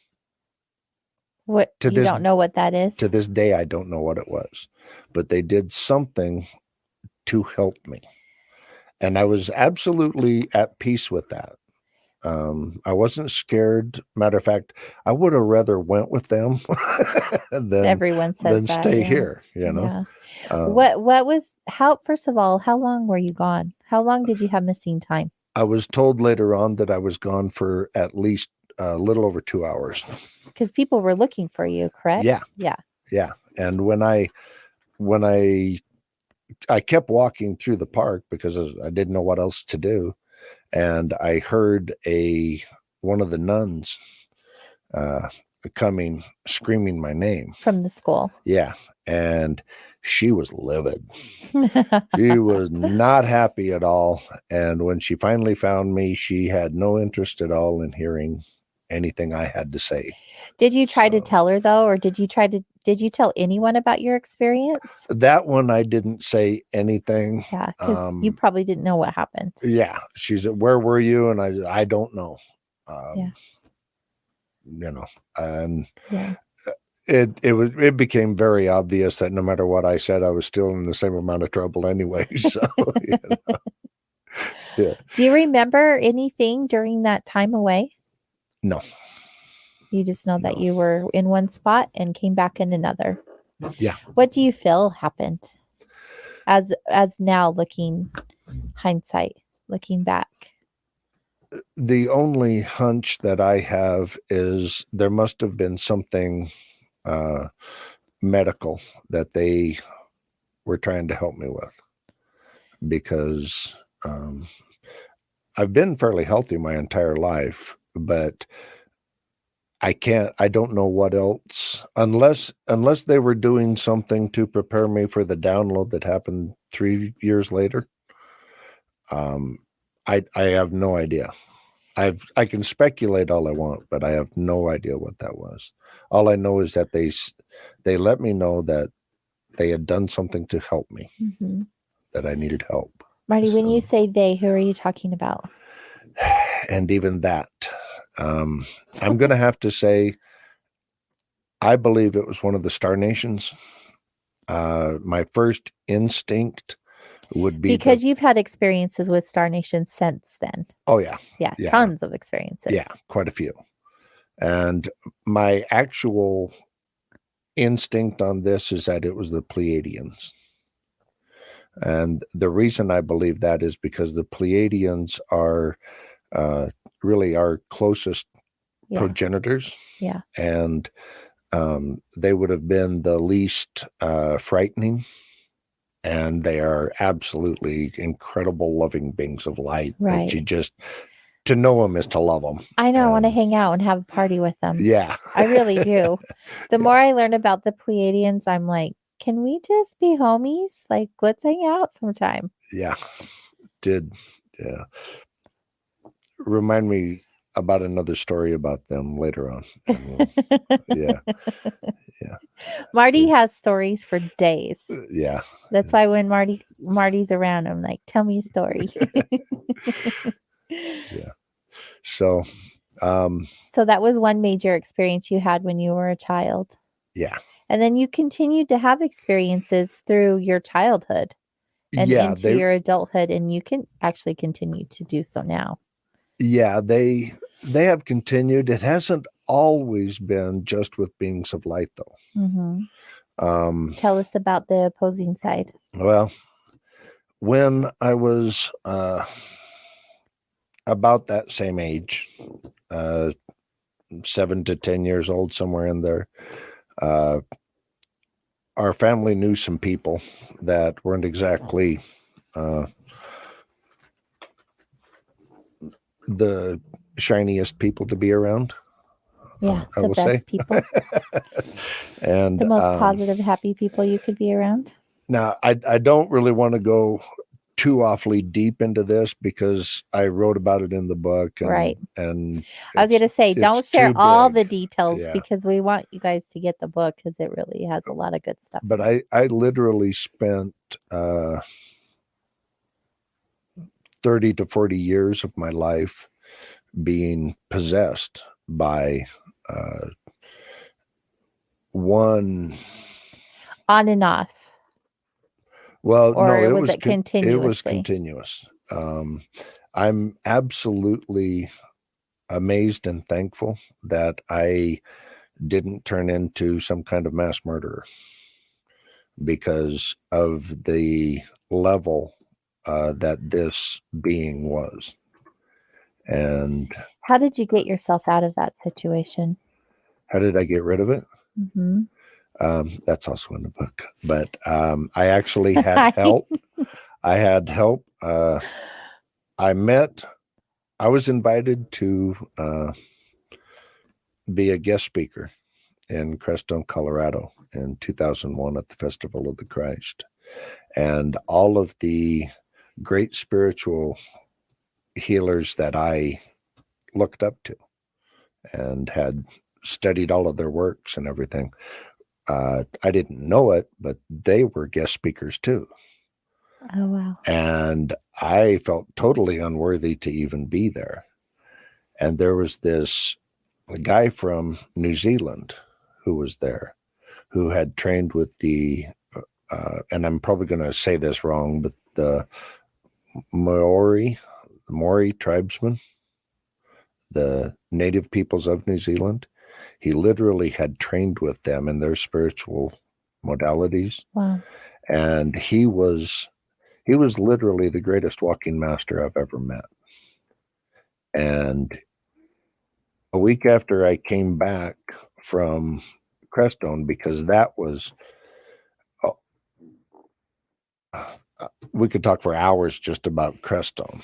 B: What, you don't know what that is?
C: To this day, I don't know what it was, but they did something to help me. And I was absolutely at peace with that. I wasn't scared. Matter of fact, I would have rather went with them than
B: everyone says
C: than
B: that,
C: stay here, Yeah.
B: First of all, how long were you gone? How long did you have missing time?
C: I was told later on that I was gone for at least a little over 2 hours.
B: Because people were looking for you, correct?
C: Yeah. And when I kept walking through the park because I didn't know what else to do. And I heard one of the nuns coming, screaming my name.
B: From the school.
C: Yeah. And she was livid. She was not happy at all. And when she finally found me, she had no interest at all in hearing anything I had to say.
B: Did you try to tell her though, or did you tell anyone about your experience?
C: That one I didn't say anything.
B: Yeah, because you probably didn't know what happened.
C: Yeah, she said, "Where were you?" And I don't know. And it became very obvious that no matter what I said, I was still in the same amount of trouble anyway. So, yeah.
B: Do you remember anything during that time away?
C: No.
B: You just know that you were in one spot and came back in another.
C: Yeah.
B: What do you feel happened as now hindsight, looking back?
C: The only hunch that I have is there must have been something medical that they were trying to help me with, because I've been fairly healthy my entire life, but I don't know what else, unless they were doing something to prepare me for the download that happened 3 years later. I have no idea. I can speculate all I want, but I have no idea what that was. All I know is that they let me know that they had done something to help me, that I needed help.
B: Marty, when you say they, who are you talking about?
C: And even that, I'm going to have to say, I believe it was one of the Star Nations. My first instinct would be
B: because you've had experiences with Star Nation since then.
C: Oh yeah.
B: Yeah, tons of experiences.
C: Yeah, quite a few. And my actual instinct on this is that it was the Pleiadians. And the reason I believe that is because the Pleiadians are really our closest progenitors.
B: Yeah.
C: And they would have been the least frightening. And they are absolutely incredible loving beings of light.
B: Right.
C: That you just, to know them is to love them.
B: I know. I want to hang out and have a party with them.
C: Yeah.
B: I really do. The more I learn about the Pleiadians, I'm like, can we just be homies? Like, let's hang out sometime.
C: Yeah. Yeah. Remind me about another story about them later on. Yeah.
B: Marty has stories for days.
C: Yeah.
B: That's why when Marty's around, I'm like, tell me a story.
C: Yeah. So
B: that was one major experience you had when you were a child.
C: Yeah.
B: And then you continued to have experiences through your childhood and into your adulthood, and you can actually continue to do so now.
C: Yeah, they have continued. It hasn't always been just with beings of light, though.
B: Tell us about the opposing side.
C: Well, when I was about that same age, 7 to 10 years old, somewhere in there, our family knew some people that weren't exactly the shiniest people to be around.
B: Yeah, the best people.
C: And
B: the most positive, happy people you could be around.
C: Now, I don't really want to go too awfully deep into this because I wrote about it in the book.
B: Right.
C: And
B: I was going to say, don't share all the details because we want you guys to get the book because it really has a lot of good stuff.
C: But I literally spent 30 to 40 years of my life being possessed by one.
B: On and off.
C: Well,
B: or
C: no,
B: was it continuously?
C: It was continuous. I'm absolutely amazed and thankful that I didn't turn into some kind of mass murderer because of the level that this being was. And
B: how did you get yourself out of that situation?
C: How did I get rid of it?
B: Mm-hmm.
C: That's also in the book, but I actually had help. I had help. I was invited to be a guest speaker in Crestone, Colorado in 2001 at the Festival of the Christ. And all of the great spiritual healers that I looked up to and had studied all of their works and everything, I didn't know it, but they were guest speakers too.
B: Oh, wow.
C: And I felt totally unworthy to even be there. And there was this guy from New Zealand who was there, who had trained with the, and I'm probably going to say this wrong, but the Maori tribesmen, the native peoples of New Zealand. He literally had trained with them in their spiritual modalities.
B: Wow.
C: And he was literally the greatest walking master I've ever met. And a week after I came back from Crestone, because that was we could talk for hours just about Crestone.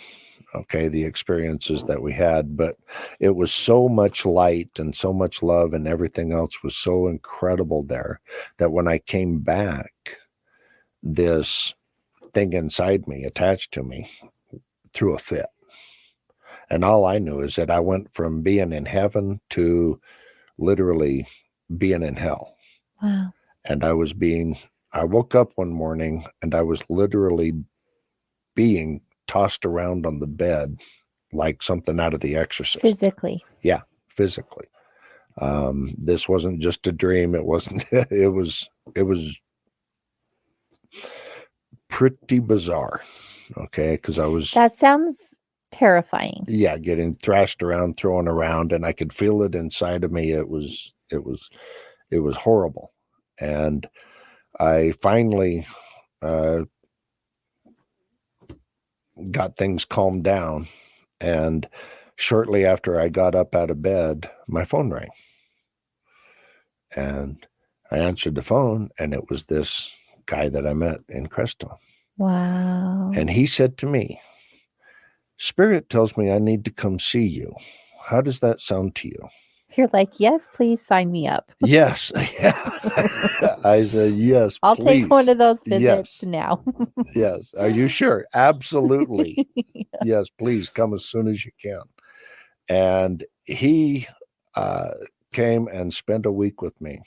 C: Okay, the experiences that we had, but it was so much light and so much love, and everything else was so incredible there that when I came back, this thing inside me, attached to me, threw a fit. And all I knew is that I went from being in heaven to literally being in hell.
B: Wow.
C: And I woke up one morning and I was literally being tossed around on the bed like something out of The Exorcist.
B: Physically.
C: Yeah, physically. This wasn't just a dream. It wasn't, it was pretty bizarre. Okay. Cause
B: that sounds terrifying.
C: Yeah. Getting thrashed around, thrown around, and I could feel it inside of me. It was horrible. And I finally, got things calmed down, and shortly after I got up out of bed, my phone rang, and I answered the phone, and it was this guy that I met in Crestone.
B: Wow.
C: And he said to me, "Spirit tells me I need to come see you. How does that sound to you?"
B: You're like, yes, please sign me up.
C: Yes. I said, yes,
B: I'll
C: please.
B: take one of those visits now.
C: Yes. Are you sure? Absolutely.
B: Yeah.
C: Yes, please come as soon as you can. And he came and spent a week with me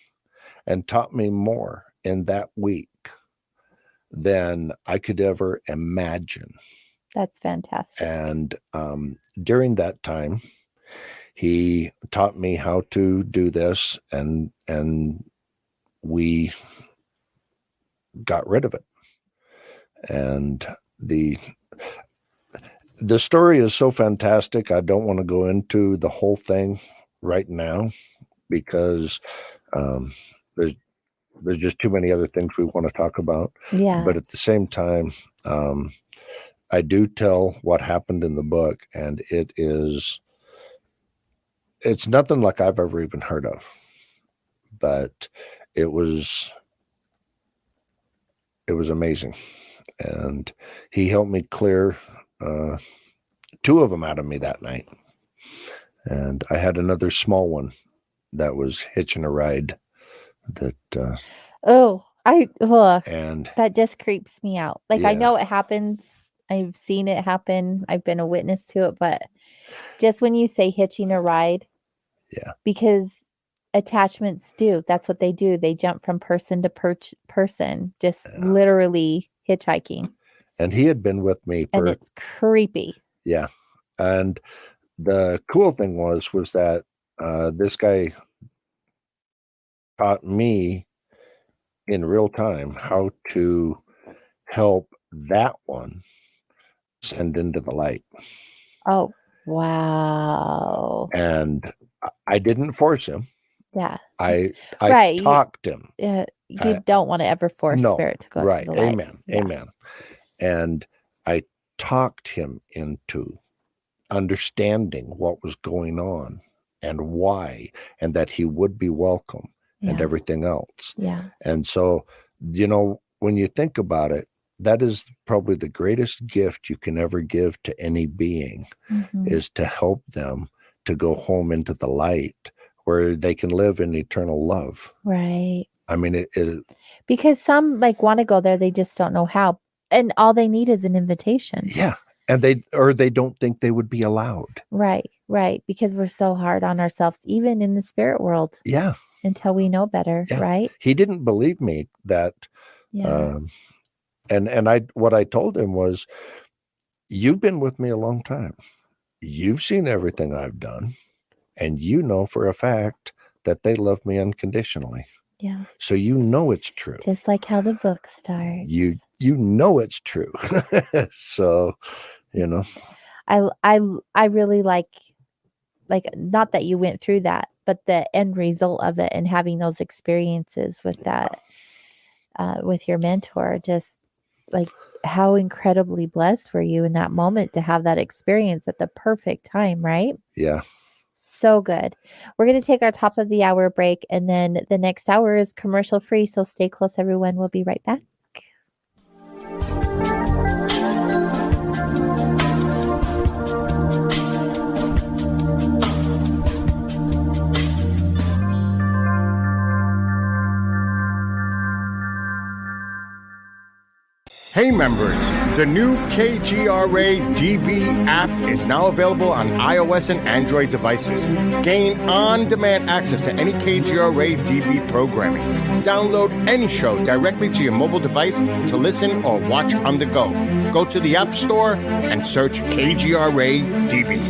C: and taught me more in that week than I could ever imagine.
B: That's fantastic.
C: And during that time, he taught me how to do this, and we got rid of it. And the story is so fantastic. I don't want to go into the whole thing right now because there's just too many other things we want to talk about.
B: Yeah.
C: But at the same time, I do tell what happened in the book, and it's nothing like I've ever even heard of, but it was amazing. And he helped me clear 2 of them out of me that night. And I had another small one that was hitching a ride that, and
B: that just creeps me out. Like, I know it happens. I've seen it happen. I've been a witness to it, but just when you say hitching a ride, because attachments that's what they do. They jump from person to person, just literally hitchhiking.
C: And he had been with me for,
B: and it's creepy.
C: Yeah. And the cool thing was that this guy taught me in real time how to help that one send into the light.
B: Oh, wow.
C: And I didn't force him.
B: Yeah.
C: I
B: right.
C: talked him.
B: You don't want to ever force spirit to go to the light.
C: Amen. Yeah. Amen. And I talked him into understanding what was going on and why, and that he would be welcome and everything else.
B: Yeah.
C: And so, when you think about it, that is probably the greatest gift you can ever give to any being, is to help them to go home into the light where they can live in eternal love.
B: Right.
C: I mean,
B: because some want to go there, they just don't know how. And all they need is an invitation.
C: Yeah. And they don't think they would be allowed.
B: Right. Right. Because we're so hard on ourselves, even in the spirit world.
C: Yeah.
B: Until we know better.
C: Yeah.
B: Right.
C: He didn't believe me that.
B: Yeah.
C: And what I told him was, you've been with me a long time. You've seen everything I've done. And you know for a fact that they love me unconditionally.
B: Yeah.
C: So it's true.
B: Just like how the book starts.
C: You know it's true. So,
B: I really like not that you went through that, but the end result of it and having those experiences with that, with your mentor, just like how incredibly blessed were you in that moment to have that experience at the perfect time, right?
C: Yeah.
B: So good. We're going to take our top of the hour break, and then the next hour is commercial free. So stay close, everyone. We'll be right back.
D: Hey members, the new KGRA DB app is now available on iOS and Android devices. Gain on-demand access to any KGRA DB programming. Download any show directly to your mobile device to listen or watch on the go. Go to the App Store and search KGRA DB.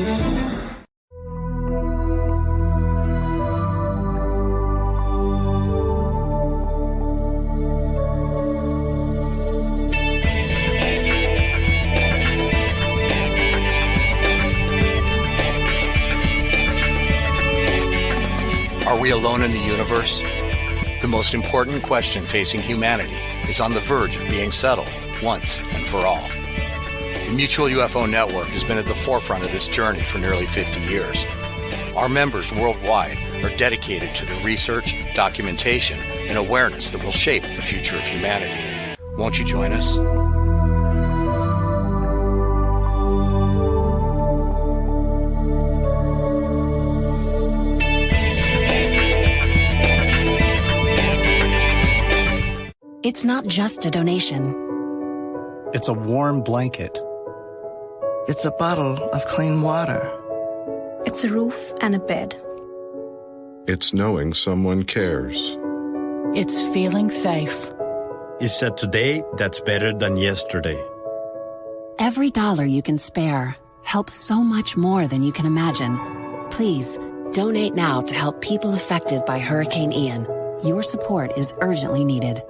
E: Are we alone in the universe? The most important question facing humanity is on the verge of being settled once and for all. The Mutual UFO Network has been at the forefront of this journey for nearly 50 years. Our members worldwide are dedicated to the research, documentation, and awareness that will shape the future of humanity. Won't you join us?
F: It's not just a donation.
L: It's a warm blanket.
H: It's a bottle of clean water.
I: It's a roof and a bed.
A: It's knowing someone cares.
J: It's feeling safe.
G: It's a today that's better than yesterday.
F: Every dollar you can spare helps so much more than you can imagine. Please, donate now to help people affected by Hurricane Ian. Your support is urgently needed.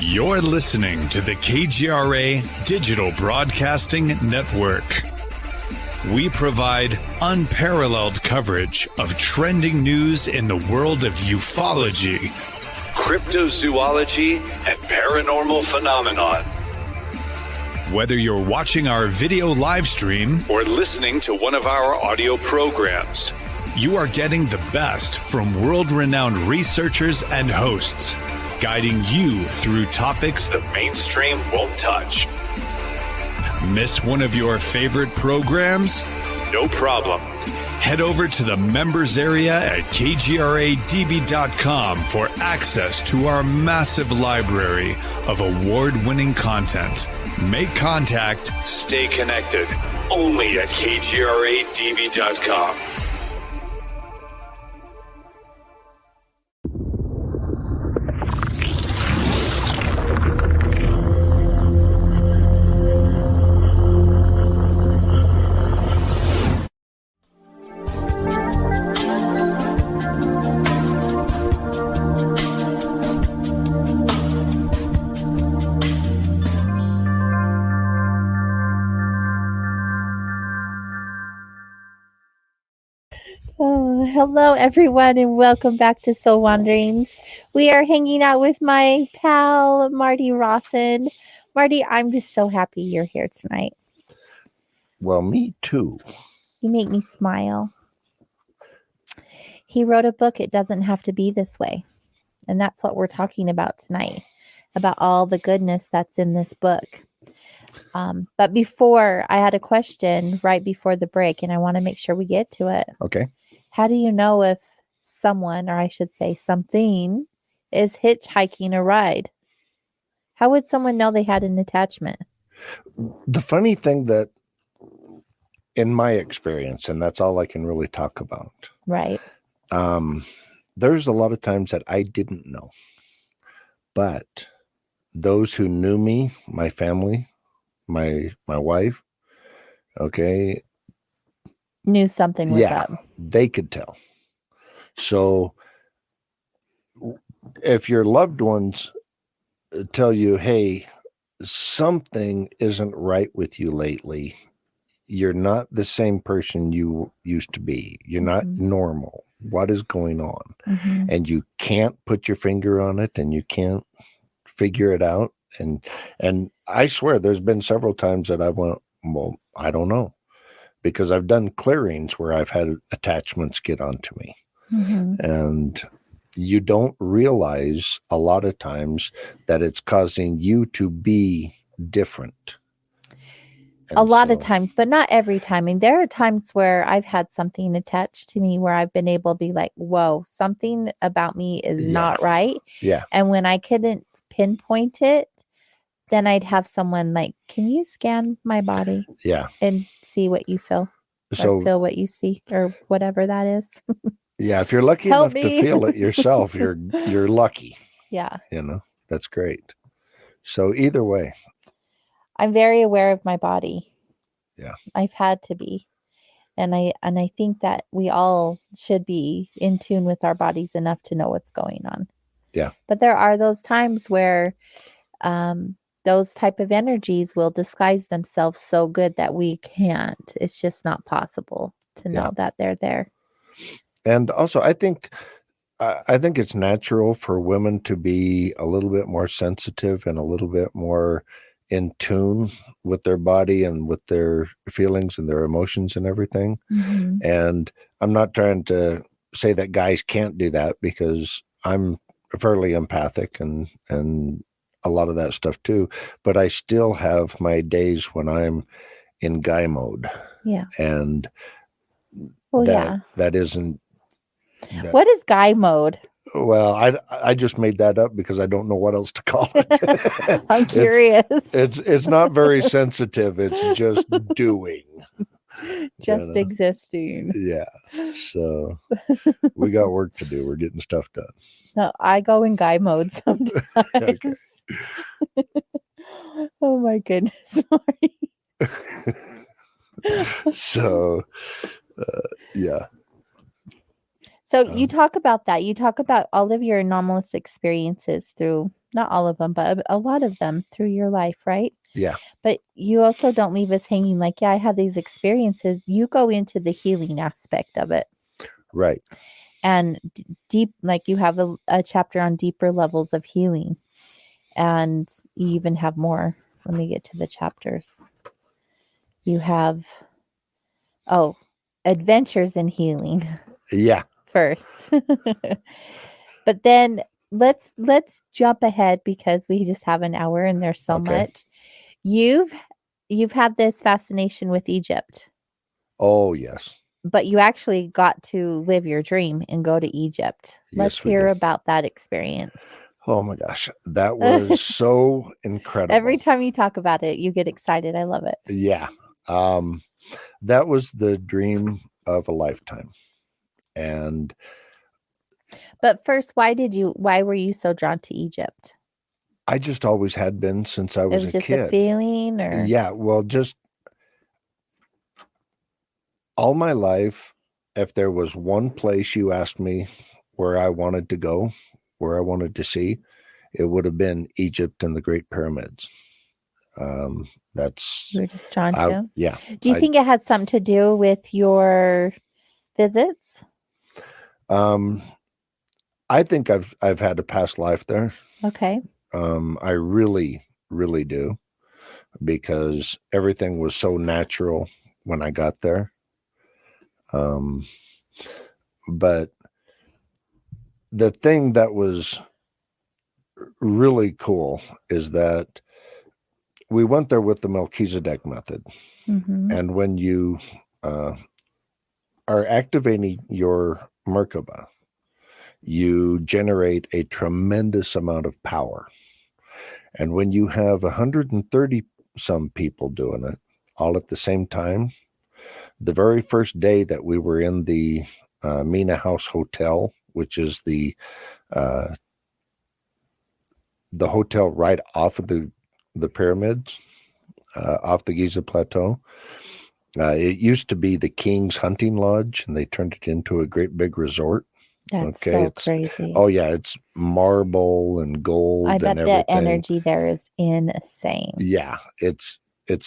K: You're listening to the KGRA Digital Broadcasting Network. We provide unparalleled coverage of trending news in the world of ufology, cryptozoology, and paranormal phenomenon. Whether you're watching our video live stream or listening to one of our audio programs, you are getting the best from world-renowned researchers and hosts, guiding you through topics the mainstream won't touch. Miss one of your favorite programs? No problem. Head over to the members area at kgradb.com for access to our massive library of award-winning content. Make contact, stay connected, only at kgradb.com.
B: Oh, hello, everyone, and welcome back to Soul Wanderings. We are hanging out with my pal, Marty Rawson. Marty, I'm just so happy you're here tonight.
C: Well, me too.
B: You make me smile. He wrote a book, It Doesn't Have to Be This Way. And that's what we're talking about tonight, about all the goodness that's in this book. But before, I had a question right before the break, and I want to make sure we get to it.
C: Okay.
B: How do you know if someone, or I should say something, is hitchhiking a ride? How would someone know they had an attachment?
C: The funny thing that, in my experience, and that's all I can really talk about.
B: Right.
C: There's a lot of times that I didn't know. But those who knew me, my family, my wife, okay,
B: knew something was up.
C: They could tell. So if your loved ones tell you, hey, something isn't right with you lately, you're not the same person you used to be. You're not normal. What is going on? And you can't put your finger on it, and you can't figure it out. And I swear there's been several times that I went, well, I don't know, because I've done clearings where I've had attachments get onto me. And you don't realize a lot of times that it's causing you to be different. And
B: a lot of times, but not every time. And there are times where I've had something attached to me where I've been able to be like, whoa, something about me is not right.
C: Yeah.
B: And when I couldn't pinpoint it, then I'd have someone like, can you scan my body?
C: Yeah.
B: And see what you feel, or feel what you see, or whatever that is.
C: Yeah, if you're lucky
B: Help
C: enough
B: me.
C: to feel it yourself, you're lucky.
B: Yeah.
C: That's great. So either way.
B: I'm very aware of my body.
C: Yeah.
B: I've had to be. And I think that we all should be in tune with our bodies enough to know what's going on.
C: Yeah.
B: But there are those times where those type of energies will disguise themselves so good that we can't. It's just not possible to know that they're there.
C: And also, I think it's natural for women to be a little bit more sensitive and a little bit more in tune with their body and with their feelings and their emotions and everything.
B: Mm-hmm.
C: And I'm not trying to say that guys can't do that, because I'm fairly empathic and a lot of that stuff too. But I still have my days when I'm in guy mode.
B: Yeah.
C: And that isn't.
B: What is guy mode?
C: Well, I just made that up because I don't know what else to call it.
B: I'm curious.
C: It's not very sensitive. It's just doing.
B: Just existing.
C: Yeah. So we got work to do. We're getting stuff done.
B: No, I go in guy mode sometimes.
C: Okay.
B: Oh my goodness, Marty.
C: So, yeah.
B: So you talk about that. You talk about all of your anomalous experiences through, not all of them, but a lot of them through your life, right?
C: Yeah.
B: But you also don't leave us hanging like, yeah, I had these experiences. You go into the healing aspect of it.
C: Right.
B: And deep, like you have a chapter on deeper levels of healing. And you even have more when we get to the chapters. You have, adventures in healing.
C: Yeah.
B: First. But then let's jump ahead, because we just have an hour and there's so much. You've had this fascination with Egypt.
C: Oh, yes.
B: But you actually got to live your dream and go to Egypt. Let's hear about that experience.
C: Oh my gosh. That was so incredible.
B: Every time you talk about it, you get excited. I love it.
C: Yeah. That was the dream of a lifetime.
B: But first, why were you so drawn to Egypt?
C: I just always had been since I was a kid. It was just a
B: feeling, or?
C: Yeah, well, just all my life, if there was one place you asked me where I wanted to go, where I wanted to see, it would have been Egypt and the Great Pyramids. That's
B: you were just drawn to?
C: Yeah.
B: Do you think it had something to do with your visits?
C: I think I've had a past life there.
B: Okay.
C: I really, really do, because everything was so natural when I got there. But the thing that was really cool is that we went there with the Melchizedek method.
B: Mm-hmm.
C: And when you are activating your Merkaba, you generate a tremendous amount of power. And when you have 130 some people doing it all at the same time, the very first day that we were in the Mina House Hotel, which is the hotel right off of the pyramids, off the Giza Plateau. It used to be the King's Hunting Lodge, and they turned it into a great big resort.
B: That's so crazy.
C: Oh, yeah. It's marble and gold.
B: I bet
C: and everything.
B: The energy there is insane.
C: Yeah, it's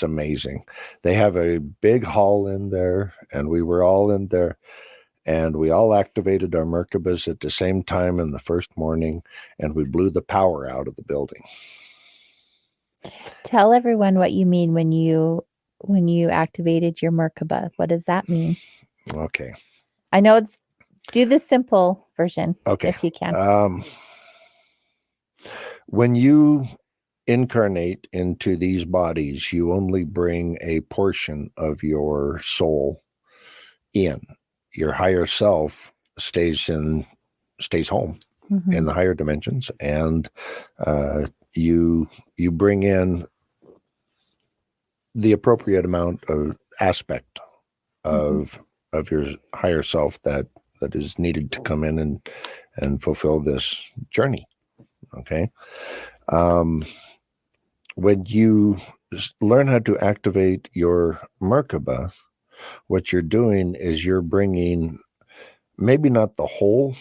C: amazing. They have a big hall in there, and we were all in there, and we all activated our Merkabas at the same time in the first morning, and we blew the power out of the building.
B: Tell everyone what you mean when you activated your Merkaba. What does that mean?
C: Okay.
B: I know it's, do the simple version,
C: okay,
B: if you can.
C: When you incarnate into these bodies, you only bring a portion of your soul in. Your higher self stays home in the higher dimensions, and you bring in the appropriate amount of aspect of your higher self that is needed to come in and fulfill this journey. Okay. When you learn how to activate your Merkaba, what you're doing is you're bringing maybe not the whole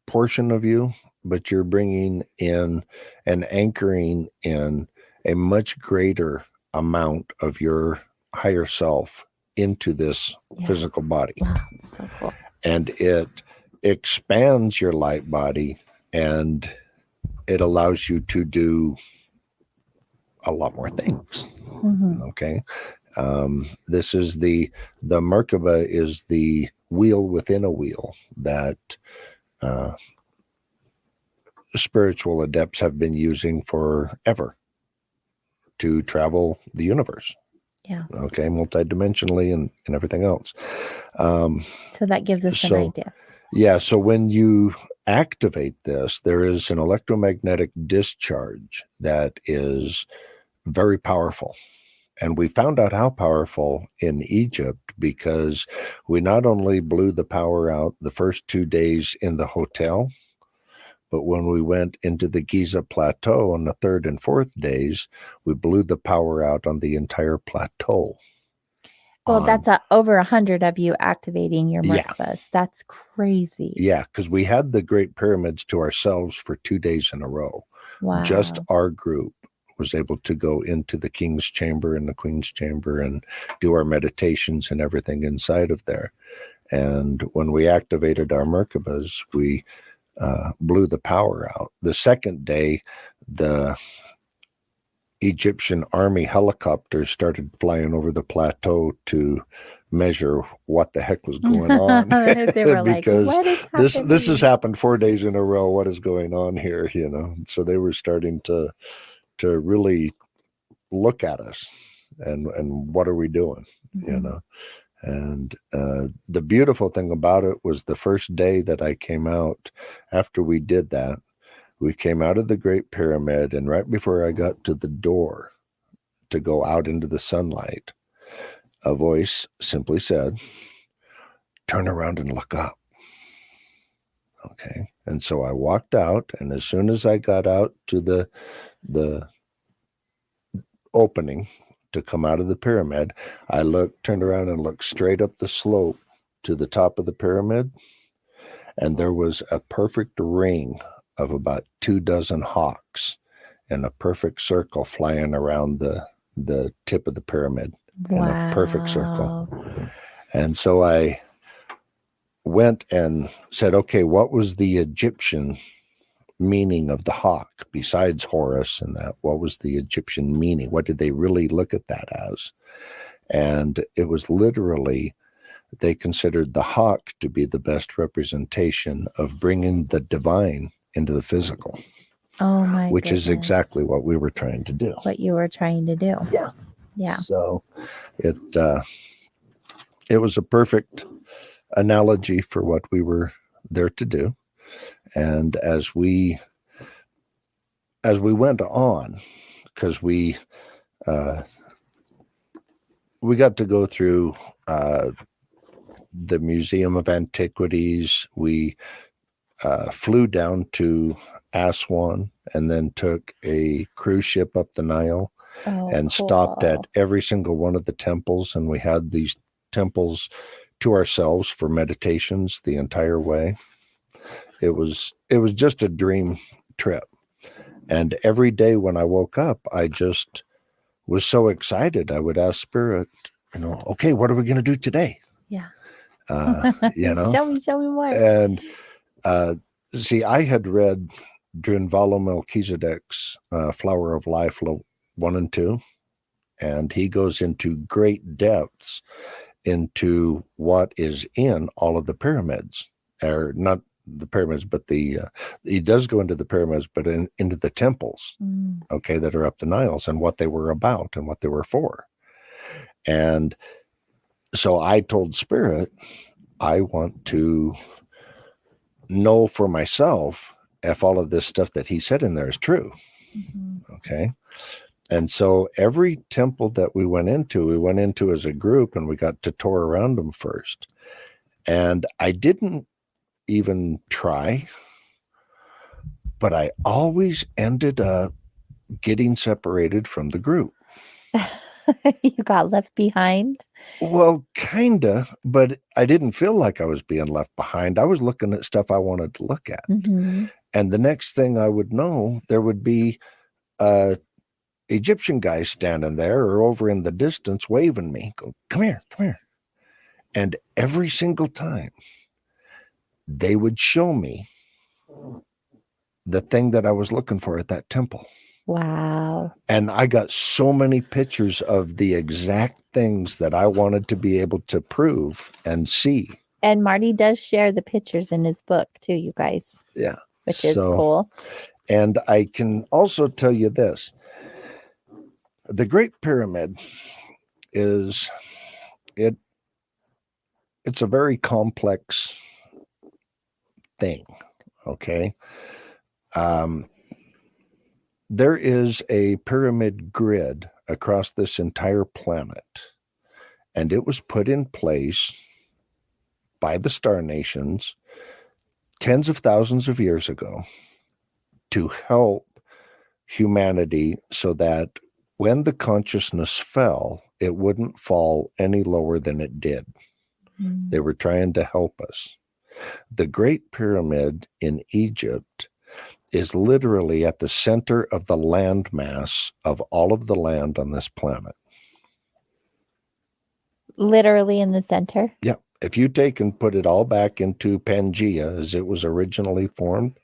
C: portion of you, but you're bringing in and anchoring in a much greater amount of your higher self into this physical body.
B: Wow, so cool.
C: And it expands your light body, and it allows you to do a lot more things. Okay. This is the Merkaba is the wheel within a wheel that spiritual adepts have been using forever to travel the universe.
B: Yeah.
C: Okay. Multidimensionally and everything else.
B: So that gives us an idea.
C: Yeah. So when you activate this, there is an electromagnetic discharge that is very powerful. And we found out how powerful in Egypt because we not only blew the power out the first 2 days in the hotel, but when we went into the Giza Plateau on the third and fourth days, we blew the power out on the entire plateau.
B: Well, that's over 100 of you activating your Merkabas. Yeah. That's crazy.
C: Yeah, because we had the Great Pyramids to ourselves for 2 days in a row.
B: Wow.
C: Just our group was able to go into the King's Chamber and the Queen's Chamber and do our meditations and everything inside of there. And when we activated our Merkabas, we blew the power out. The second day, the Egyptian army helicopters started flying over the plateau to measure what the heck was going on.
B: They were
C: because
B: like, what is happening?
C: This has happened 4 days in a row. What is going on here? You know, so they were starting to really look at us and what are we doing? You know. And the beautiful thing about it was the first day that I came out, after we did that, we came out of the Great Pyramid, and right before I got to the door to go out into the sunlight, a voice simply said, "Turn around and look up." Okay. And so I walked out, and as soon as I got out to the opening to come out of the pyramid, I turned around and looked straight up the slope to the top of the pyramid, and there was a perfect ring of about 24 hawks in a perfect circle flying around the tip of the pyramid.
B: Wow.
C: In a perfect circle. And so I went and said, okay, what was the Egyptian meaning of the hawk besides Horus and that? What was the Egyptian meaning? What did they really look at that as? And it was literally, they considered the hawk to be the best representation of bringing the divine into the physical.
B: Oh my
C: Which
B: goodness.
C: is exactly what we were trying to do.
B: What you were trying to do.
C: Yeah.
B: Yeah.
C: So it was a perfect analogy for what we were there to do. And as we went on, because we got to go through the Museum of Antiquities. We flew down to Aswan and then took a cruise ship up the Nile and
B: cool.
C: stopped at every single one of the temples. And we had these temples to ourselves for meditations the entire way. It was just a dream trip. And every day when I woke up, I just was so excited. I would ask Spirit, okay, what are we going to do today?
B: Yeah. Show me more.
C: And see, I had read Drinvalo Melchizedek's Flower of Life 1 and 2, and he goes into great depths into what is in all of the pyramids, or not the pyramids, but he does go into the pyramids, but into the temples, okay, that are up the Niles and what they were about and what they were for. And so I told Spirit, I want to know for myself if all of this stuff that he said in there is true. Okay. And so every temple that we went into as a group, and we got to tour around them first. And I didn't even try, but I always ended up getting separated from the group.
B: You got left behind?
C: Well, kinda, but I didn't feel like I was being left behind. I was looking at stuff I wanted to look at.
B: Mm-hmm.
C: And the next thing I would know, there would be a Egyptian guy standing there or over in the distance waving me, go, come here, come here. And every single time they would show me the thing that I was looking for at that temple.
B: Wow.
C: And I got so many pictures of the exact things that I wanted to be able to prove and see.
B: And Marty does share the pictures in his book too, you guys.
C: Yeah.
B: Which is cool.
C: And I can also tell you this. The Great Pyramid it's a very complex thing. Okay. There is a pyramid grid across this entire planet, and it was put in place by the Star Nations tens of thousands of years ago to help humanity so that when the consciousness fell, it wouldn't fall any lower than it did. Mm. They were trying to help us. The Great Pyramid in Egypt is literally at the center of the landmass of all of the land on this planet.
B: Literally in the center?
C: Yeah. If you take and put it all back into Pangaea as it was originally formed,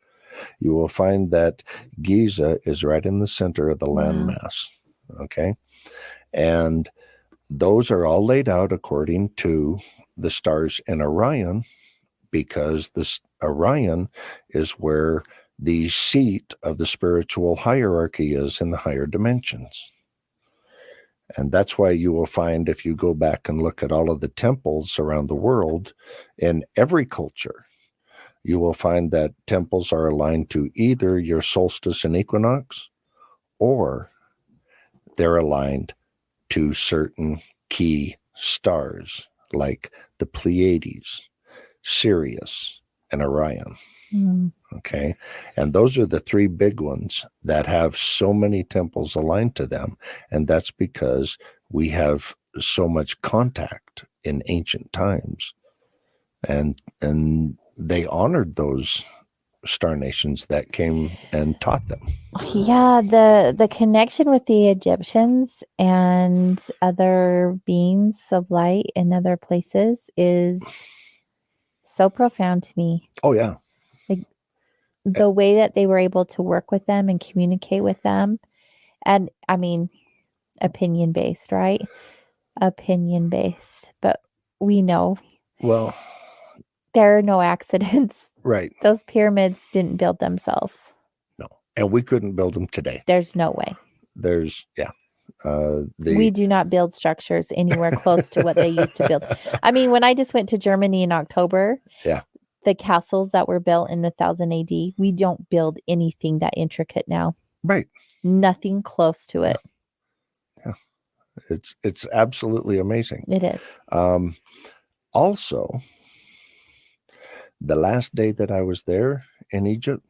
C: you will find that Giza is right in the center of the landmass. Okay. And those are all laid out according to the stars in Orion, because this Orion is where the seat of the spiritual hierarchy is in the higher dimensions. And that's why you will find, if you go back and look at all of the temples around the world, in every culture, you will find that temples are aligned to either your solstice and equinox, or they're aligned to certain key stars like the Pleiades, Sirius, and Orion. Mm. Okay. And those are the three big ones that have so many temples aligned to them. And that's because we have so much contact in ancient times. And they honored those star nations that came and taught them.
B: Yeah, the connection with the Egyptians and other beings of light in other places is so profound to me.
C: Oh, yeah.
B: Like the way that they were able to work with them and communicate with them. And I mean, opinion-based, right? Opinion-based. But we know.
C: Well,
B: there are no accidents.
C: Right.
B: Those pyramids didn't build themselves.
C: No. And we couldn't build them today.
B: There's no way.
C: We
B: do not build structures anywhere close to what they used to build. I mean, when I just went to Germany in October, the castles that were built in 1000 AD, we don't build anything that intricate now.
C: Right.
B: Nothing close to it.
C: Yeah. It's absolutely amazing.
B: It is.
C: Also, the last day that I was there in Egypt,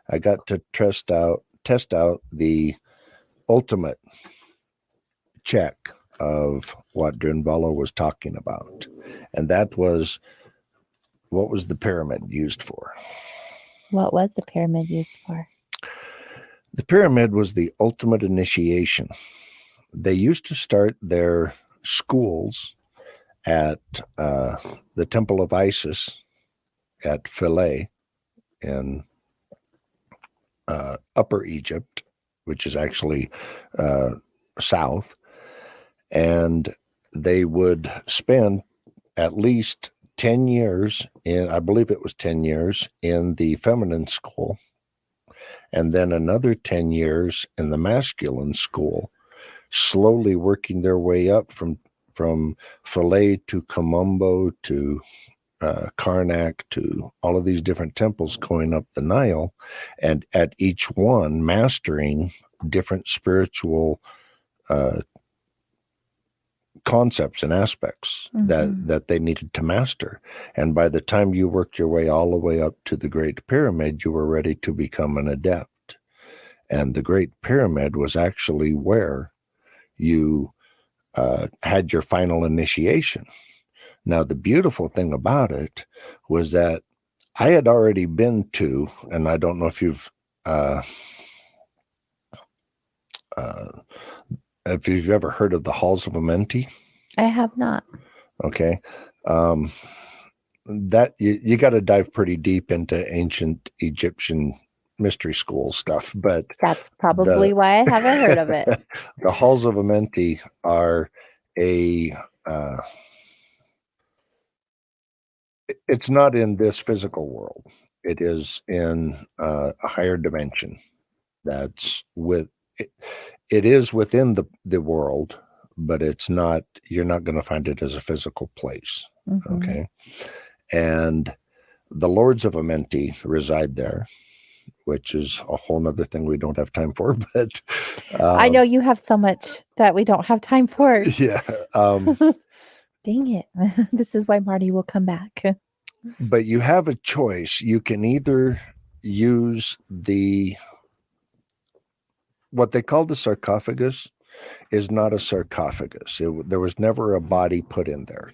C: I got to test out the ultimate check of what Drinvala was talking about. And that was, what was the pyramid used for?
B: What was the pyramid used for?
C: The pyramid was the ultimate initiation. They used to start their schools at the Temple of Isis at Philae in Upper Egypt, which is actually south. And they would spend at least 10 years I believe it was 10 years in the feminine school, and then another 10 years in the masculine school, slowly working their way up from Philae to Komombo to Karnak, to all of these different temples going up the Nile, and at each one mastering different spiritual concepts and aspects that they needed to master. And by the time you worked your way all the way up to the Great Pyramid, you were ready to become an adept. And the Great Pyramid was actually where you had your final initiation. Now, the beautiful thing about it was that I had already been to, and I don't know if you've ever heard of the Halls of Amenti.
B: I have not.
C: Okay. That you got to dive pretty deep into ancient Egyptian mystery school stuff, but
B: that's probably why I haven't heard of it.
C: The Halls of Amenti are it's not in this physical world. It is in a higher dimension. That's it is within the world, but it's not, you're not going to find it as a physical place. Okay. And the Lords of Amenti reside there, which is a whole nother thing we don't have time for, but
B: I know you have so much that we don't have time for.
C: Yeah.
B: Dang it. This is why Marty will come back.
C: But you have a choice. You can either use what they call the sarcophagus is not a sarcophagus. There was never a body put in there.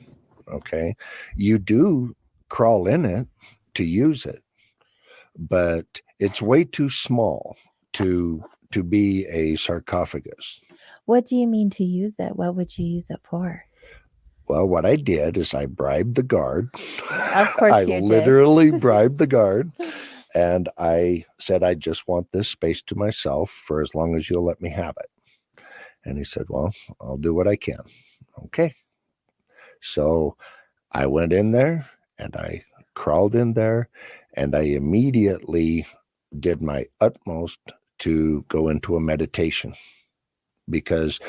C: Okay. You do crawl in it to use it, but it's way too small to be a sarcophagus.
B: What do you mean to use it? What would you use it for?
C: Well, what I did is I bribed the guard.
B: Of course
C: I
B: you did.
C: literally bribed the guard. And I said, I just want this space to myself for as long as you'll let me have it. And he said, well, I'll do what I can. Okay. So I went in there and I crawled in there and I immediately did my utmost to go into a meditation, because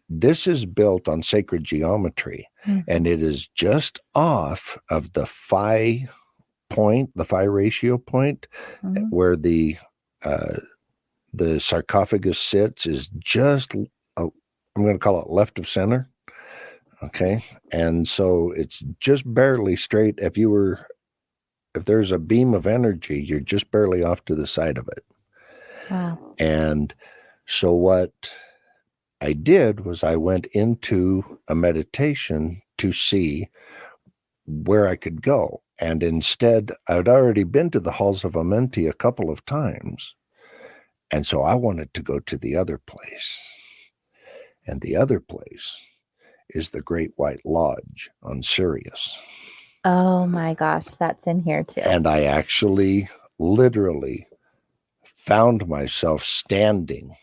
C: this is built on sacred geometry and it is just off of the phi ratio point where the sarcophagus sits is just, I'm going to call it left of center. Okay. And so it's just barely straight. If there's a beam of energy, you're just barely off to the side of it.
B: Wow.
C: And so what I did was I went into a meditation to see where I could go. And instead, I'd already been to the Halls of Amenti a couple of times. And so I wanted to go to the other place. And the other place is the Great White Lodge on Sirius.
B: Oh my gosh, that's in here too.
C: And I actually literally found myself standing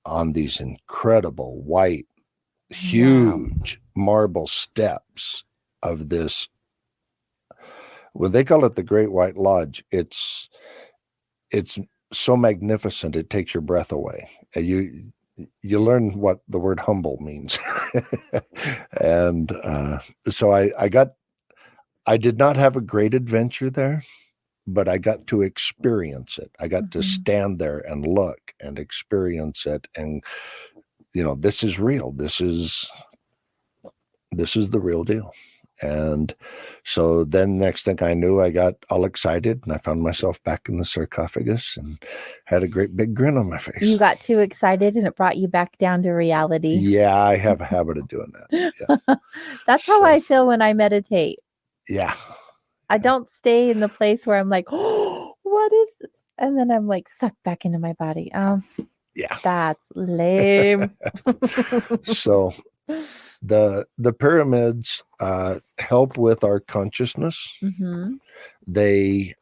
C: on these incredible white, huge marble steps of this. Well, they call it the Great White Lodge. It's so magnificent it takes your breath away. You learn what the word humble means. And so I did not have a great adventure there, but I got to experience it. I got to stand there and look and experience it. And, this is real. This is the real deal. And so then next thing I knew, I got all excited and I found myself back in the sarcophagus and had a great big grin on my face.
B: You got too excited and it brought you back down to reality.
C: Yeah, I have a habit of doing that. Yeah.
B: That's how I feel when I meditate.
C: Yeah.
B: I don't stay in the place where I'm like, oh, what is this? And then I'm like sucked back into my body.
C: Yeah.
B: That's lame.
C: So the pyramids help with our consciousness. There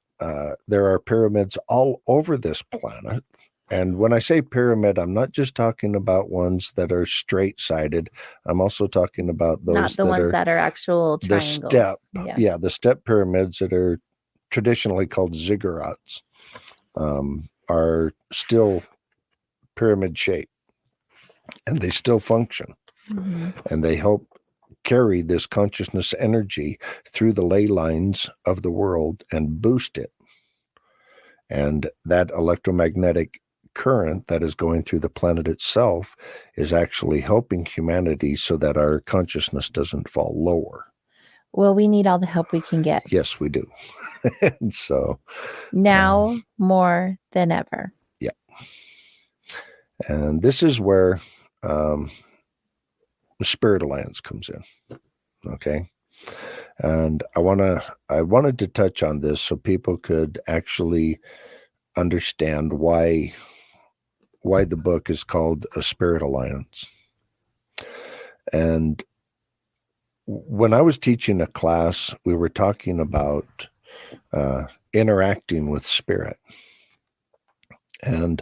C: are pyramids all over this planet. And when I say pyramid, I'm not just talking about ones that are straight-sided. I'm also talking about those
B: not the ones that are actual triangles.
C: The step, the step pyramids that are traditionally called ziggurats are still pyramid shape, and they still function, and they help carry this consciousness energy through the ley lines of the world and boost it. And that electromagnetic current that is going through the planet itself is actually helping humanity so that our consciousness doesn't fall lower.
B: Well, we need all the help we can get.
C: Yes, we do. And so
B: now more than ever.
C: Yeah. And this is where the Spirit Alliance comes in. Okay. And I wanted to touch on this so people could actually understand why the book is called A Spirit Alliance. And when I was teaching a class, we were talking about interacting with spirit. And,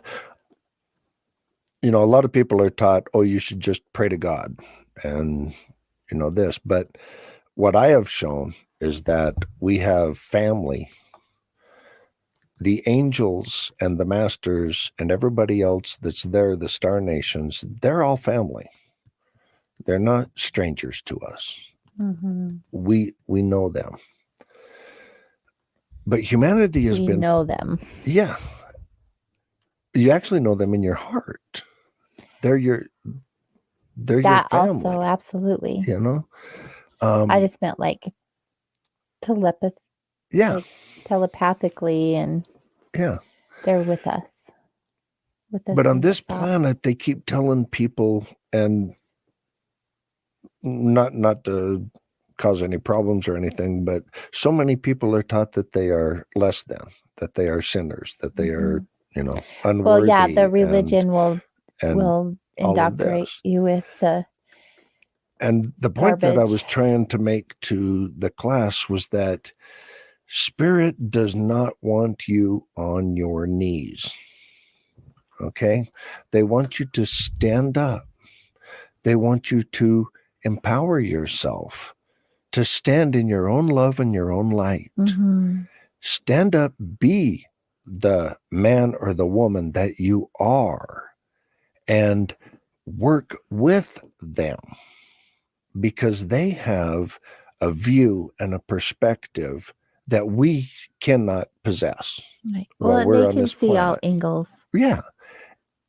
C: a lot of people are taught, oh, you should just pray to God and, this. But what I have shown is that we have family. The angels and the masters and everybody else that's there, the star nations, they're all family. They're not strangers to us. Mm-hmm. We know them. But humanity has been... We
B: know them.
C: Yeah. You actually know them in your heart. They're your family.
B: Also, absolutely. I just meant like telepathy.
C: Yeah.
B: Like telepathically, and they're with us.
C: But on this planet, they keep telling people, and not to cause any problems or anything, but so many people are taught that they are less than, that they are sinners, that they are, unworthy.
B: Well, yeah, the religion will indoctrinate you with the.
C: And the point that I was trying to make to the class was that Spirit does not want you on your knees. Okay? They want you to stand up. They want you to empower yourself, to stand in your own love and your own light. Mm-hmm. Stand up, be the man or the woman that you are, and work with them, because they have a view and a perspective that we cannot possess.
B: Right. Well, they can see all angles.
C: Yeah.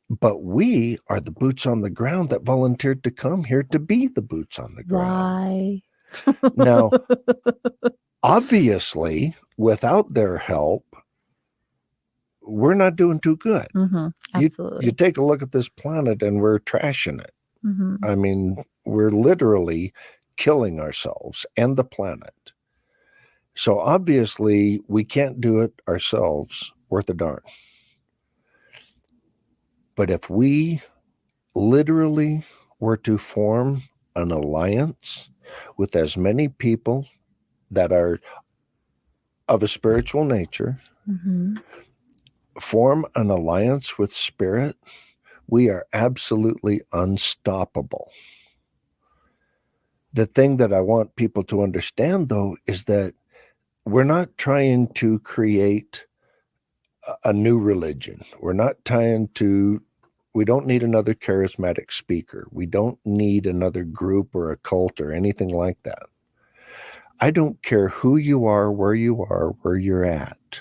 C: But we are the boots on the ground that volunteered to come here to be the boots on the ground.
B: Why?
C: Now, obviously, without their help, we're not doing too good.
B: Mm-hmm. Absolutely.
C: You take a look at this planet and we're trashing it. Mm-hmm. I mean, we're literally killing ourselves and the planet. So obviously, we can't do it ourselves worth a darn. But if we literally were to form an alliance with as many people that are of a spiritual nature, mm-hmm. form an alliance with Spirit, we are absolutely unstoppable. The thing that I want people to understand, though, is that we're not trying to create a new religion. We're not we don't need another charismatic speaker. We don't need another group or a cult or anything like that. I don't care who you are, where you're at.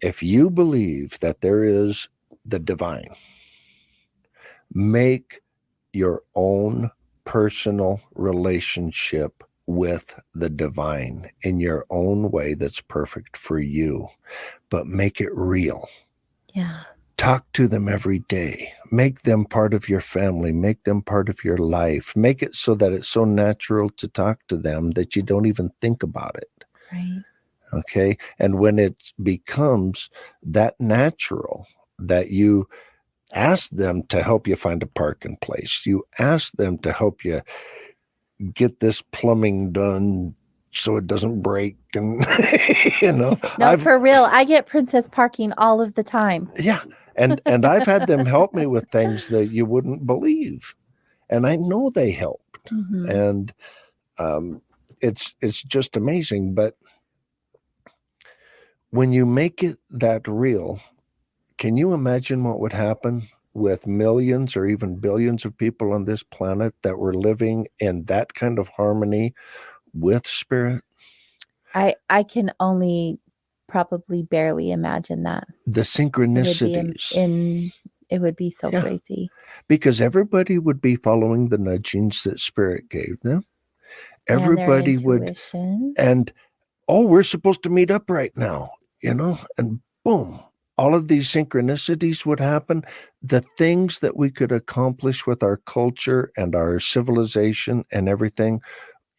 C: If you believe that there is the divine, make your own personal relationship with the divine in your own way that's perfect for you, but make it real.
B: Yeah.
C: Talk to them every day. Make them part of your family. Make them part of your life. Make it so that it's so natural to talk to them that you don't even think about it.
B: Right.
C: Okay. And when it becomes that natural that you ask them to help you find a parking place, you ask them to help you get this plumbing done so it doesn't break, and
B: No, for real, I get princess parking all of the time.
C: Yeah. And I've had them help me with things that you wouldn't believe. And I know they helped. Mm-hmm. And it's just amazing. But when you make it that real, can you imagine what would happen with millions or even billions of people on this planet that were living in that kind of harmony with spirit?
B: I can only probably barely imagine that.
C: The synchronicities.
B: It would be so crazy.
C: Because everybody would be following the nudgings that spirit gave them. Everybody would, and we're supposed to meet up right now, and boom, all of these synchronicities would happen. The things that we could accomplish with our culture and our civilization and everything.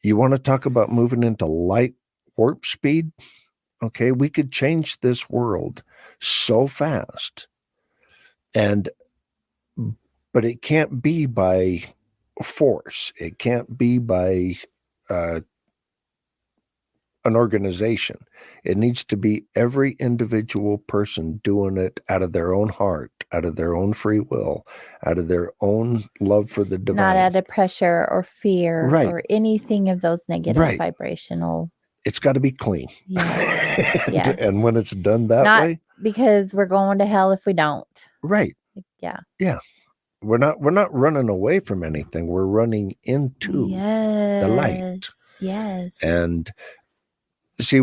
C: You want to talk about moving into light warp speed? Okay, we could change this world so fast. But it can't be by force. It can't be by an organization. It needs to be every individual person doing it out of their own heart, out of their own free will, out of their own love for the divine.
B: Not out of pressure or fear or anything of those negative vibrational.
C: It's got to be clean.
B: Yes.
C: And when it's done that way.
B: Because we're going to hell if we don't.
C: Right.
B: Yeah.
C: Yeah. We're not running away from anything. We're running into the light.
B: Yes.
C: And see,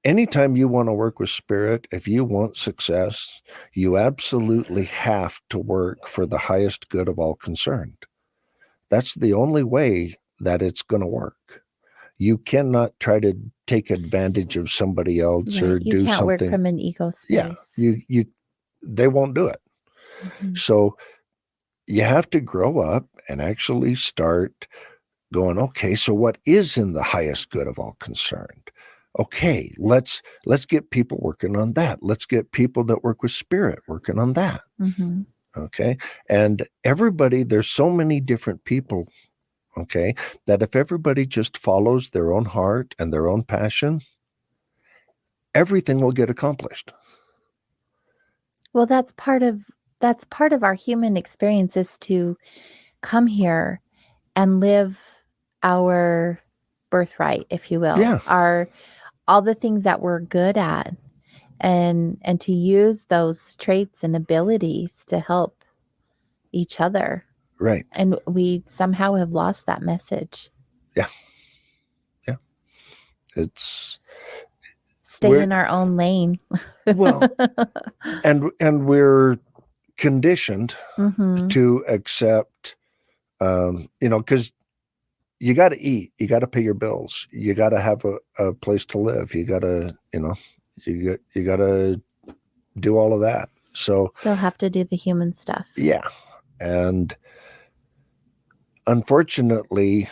C: anytime you want to work with spirit, if you want success, you absolutely have to work for the highest good of all concerned. That's the only way that it's going to work. You cannot try to take advantage of somebody else or do something.
B: You can't work from an ego space.
C: Yeah, they won't do it. Mm-hmm. So you have to grow up and actually start going, okay, so what is in the highest good of all concerned? Okay, let's get people working on that. Let's get people that work with spirit working on that.
B: Mm-hmm.
C: Okay. And everybody, there's so many different people, okay, that if everybody just follows their own heart and their own passion, everything will get accomplished.
B: Well, that's part of our human experience, is to come here and live our birthright, if you will.
C: Yeah.
B: All the things that we're good at, and to use those traits and abilities to help each other.
C: Right.
B: And we somehow have lost that message.
C: Yeah. Yeah. It's
B: stay in our own lane.
C: Well, and we're conditioned to accept, because you got to eat, you got to pay your bills, you got to have a place to live, you got to, you got to do all of that. So
B: still have to do the human stuff.
C: Yeah. And unfortunately,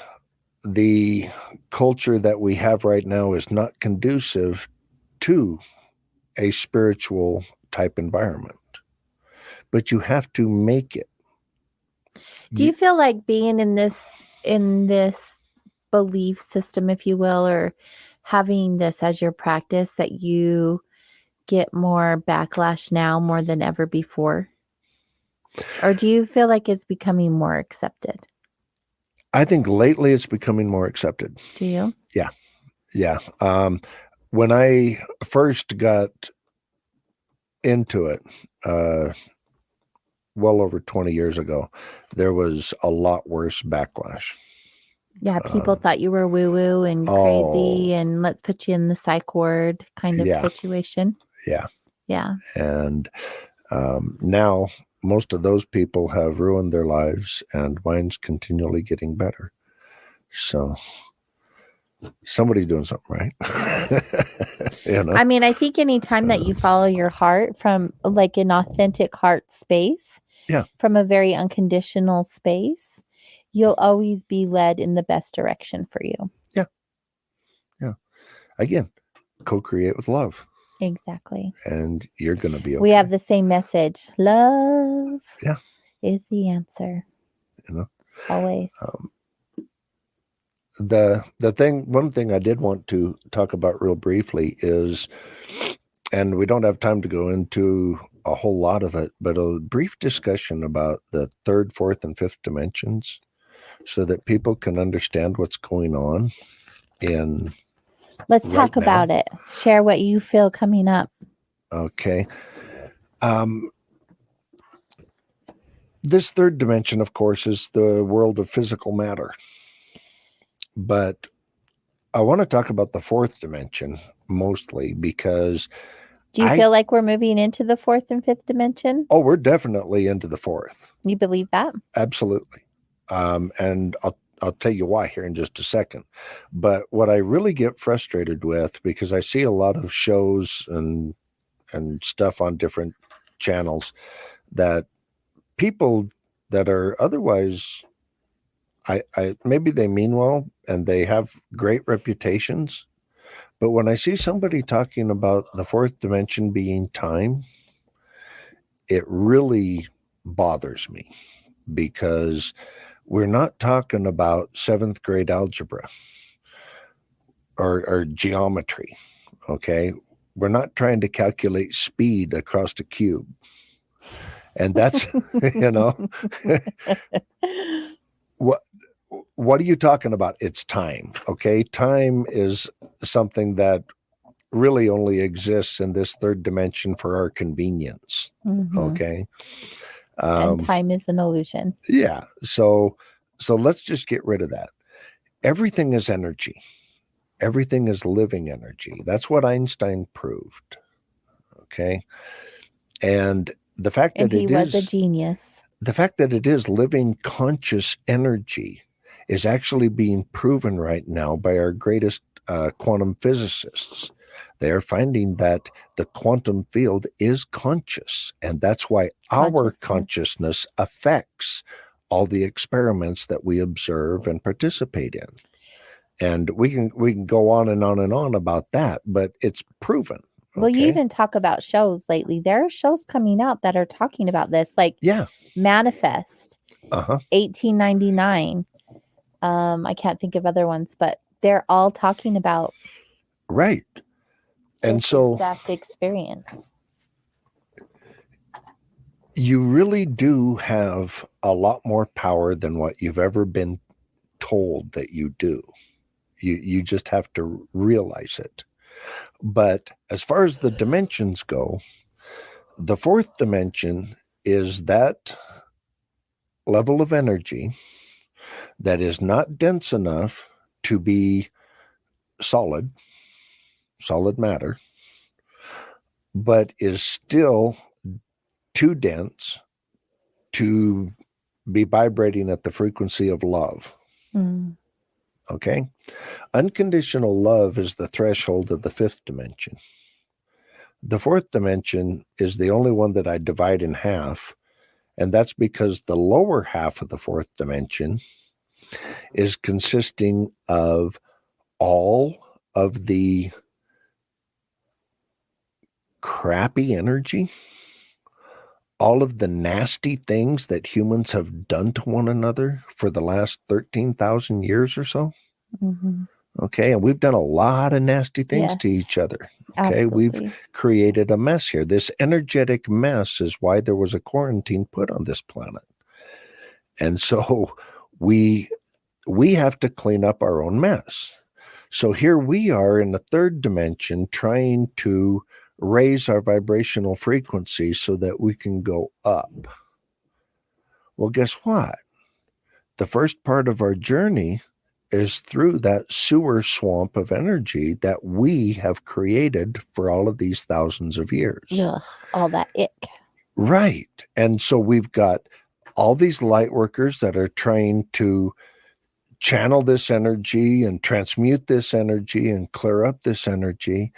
C: the culture that we have right now is not conducive to a spiritual type environment, but you have to make it.
B: Do you feel like being in this belief system, if you will, or having this as your practice, that you get more backlash now more than ever before? Or do you feel like it's becoming more accepted?
C: I think lately it's becoming more accepted.
B: Do you?
C: Yeah. Yeah. When I first got into it, well over 20 years ago, there was a lot worse backlash.
B: Yeah, people thought you were woo-woo and crazy and let's put you in the psych ward kind of situation.
C: Yeah.
B: Yeah.
C: And now most of those people have ruined their lives, and mine's continually getting better. So somebody's doing something right.
B: I mean, I think anytime that you follow your heart from like an authentic heart space, from a very unconditional space, you'll always be led in the best direction for you.
C: Yeah. Yeah. Again, co-create with love.
B: Exactly.
C: And you're going to be okay.
B: We have the same message. Love is the answer. Always.
C: One thing I did want to talk about real briefly is, and we don't have time to go into a whole lot of it, but a brief discussion about the third, fourth, and fifth dimensions, so that people can understand what's going on in.
B: Let's talk about it. Share what you feel coming up.
C: Okay. This third dimension, of course, is the world of physical matter. But I want to talk about the fourth dimension mostly because
B: do you feel like we're moving into the fourth and fifth dimension?
C: Oh, we're definitely into the fourth.
B: You believe that?
C: Absolutely. And I'll tell you why here in just a second. But what I really get frustrated with, because I see a lot of shows and stuff on different channels that people that are otherwise, I maybe they mean well and they have great reputations. But when I see somebody talking about the fourth dimension being time, it really bothers me because we're not talking about seventh grade algebra or geometry. Okay. We're not trying to calculate speed across a cube. And that's, what are you talking about? It's time. Okay. Time is something that really only exists in this third dimension for our convenience.
B: Mm-hmm.
C: Okay.
B: And time is an illusion.
C: Yeah. So let's just get rid of that. Everything is energy. Everything is living energy. That's what Einstein proved. Okay. And the fact that
B: he was a genius.
C: The fact that it is living conscious energy is actually being proven right now by our greatest quantum physicists. They are finding that the quantum field is conscious, and that's why our consciousness affects all the experiments that we observe and participate in. And we can go on and on and on about that, but it's proven.
B: Well, you even talk about shows lately. There are shows coming out that are talking about this, like Manifest, 1899. I can't think of other ones, but they're all talking about
C: and so
B: exact experience.
C: You really do have a lot more power than what you've ever been told that you do. You just have to realize it. But as far as the dimensions go, the fourth dimension is that level of energy that is not dense enough to be solid matter, but is still too dense to be vibrating at the frequency of love. Okay? Unconditional love is the threshold of the fifth dimension. The fourth dimension is the only one that I divide in half, and that's because the lower half of the fourth dimension is consisting of all of the crappy energy, all of the nasty things that humans have done to one another for the last 13,000 years or so. Okay. And we've done a lot of nasty things to each other. Okay.
B: Absolutely.
C: We've created a mess here. This energetic mess is why there was a quarantine put on this planet. And so we have to clean up our own mess. So here we are in the third dimension trying to raise our vibrational frequency so that we can go up. Well, guess what? The first part of our journey is through that sewer swamp of energy that we have created for all of these thousands of years.
B: Ugh, all that ick.
C: Right. And so we've got all these light workers that are trying to channel this energy and transmute this energy and clear up this energy,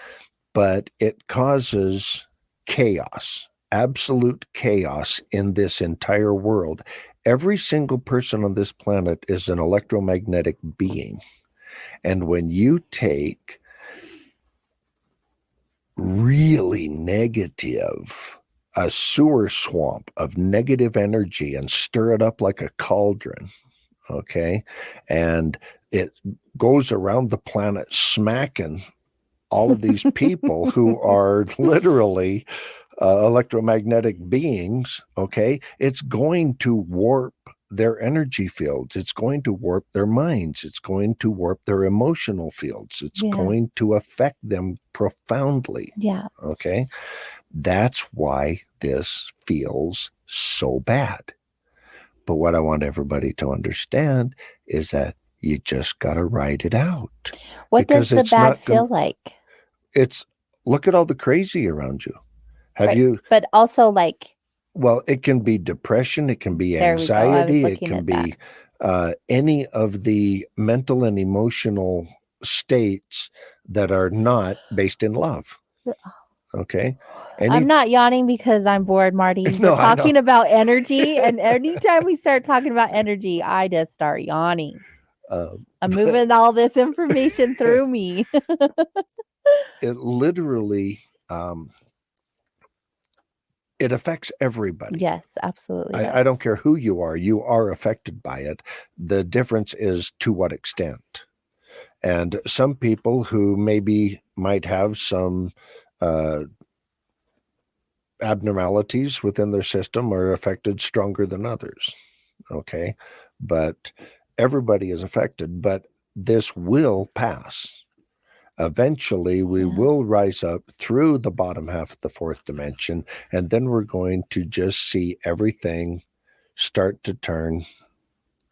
C: but it causes chaos, absolute chaos in this entire world. Every single person on this planet is an electromagnetic being. And when you take really negative, a sewer swamp of negative energy and stir it up like a cauldron, okay, and it goes around the planet smacking all of these people who are literally electromagnetic beings, okay, it's going to warp their energy fields. It's going to warp their minds. It's going to warp their emotional fields. It's going to affect them profoundly.
B: Yeah.
C: Okay. That's why this feels so bad. But what I want everybody to understand is that you just got to ride it out.
B: What does the bad feel like?
C: It's, look at all the crazy around you. Have you?
B: But also like.
C: Well, it can be depression. It can be anxiety. It can be any of the mental and emotional states that are not based in love. Okay.
B: I'm not yawning because I'm bored, Marty. We're talking about energy, and anytime we start talking about energy, I just start yawning. I'm moving all this information through me.
C: It literally, it affects everybody.
B: Yes, absolutely.
C: I don't care who you are affected by it. The difference is to what extent. And some people who maybe might have some abnormalities within their system are affected stronger than others. Okay. But everybody is affected, but this will pass. Eventually we will rise up through the bottom half of the fourth dimension, and then we're going to just see everything start to turn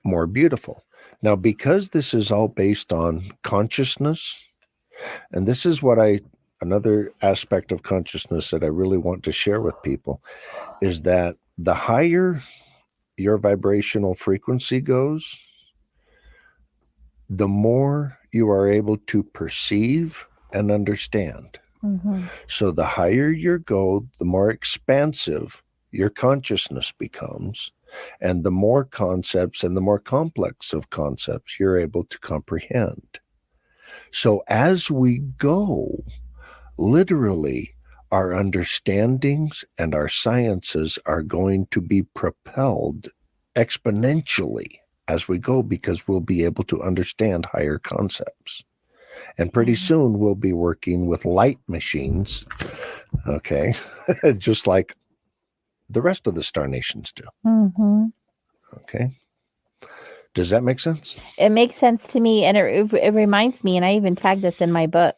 C: more beautiful. Now, because this is all based on consciousness, and this is what another aspect of consciousness that I really want to share with people, is that the higher your vibrational frequency goes, the more you are able to perceive and understand. Mm-hmm. So the higher you go, the more expansive your consciousness becomes, and the more concepts and the more complex of concepts you're able to comprehend. So as we go, literally, our understandings and our sciences are going to be propelled exponentially as we go, because we'll be able to understand higher concepts. And pretty soon we'll be working with light machines, okay, just like the rest of the star nations do. Mm-hmm. Okay. Does that make sense?
B: It makes sense to me. And it reminds me, and I even tagged this in my book.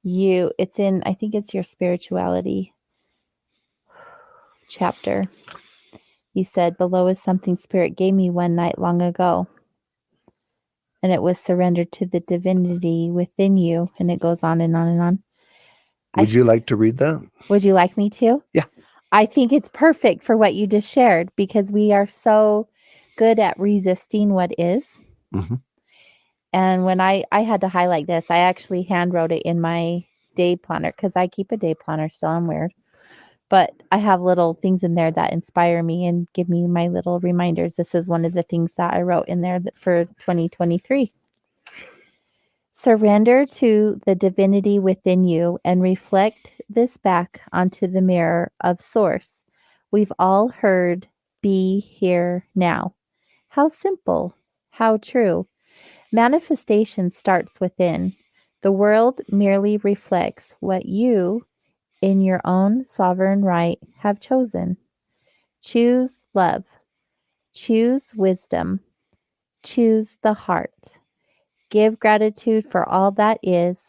B: It's in, I think it's your spirituality chapter. You said, below is something Spirit gave me one night long ago. And it was surrendered to the divinity within you. And it goes on and on and on.
C: Would you like to read that?
B: Would you like me to?
C: Yeah.
B: I think it's perfect for what you just shared, because we are so good at resisting what is. Mm-hmm. And when I had to highlight this, I actually hand wrote it in my day planner, because I keep a day planner still. I'm weird. But I have little things in there that inspire me and give me my little reminders. This is one of the things that I wrote in there for 2023. Surrender to the divinity within you and reflect this back onto the mirror of Source. We've all heard, be here now. How simple, how true. Manifestation starts within. The world merely reflects what you, in your own sovereign right, have chosen. Choose love. Choose wisdom. Choose the heart. Give gratitude for all that is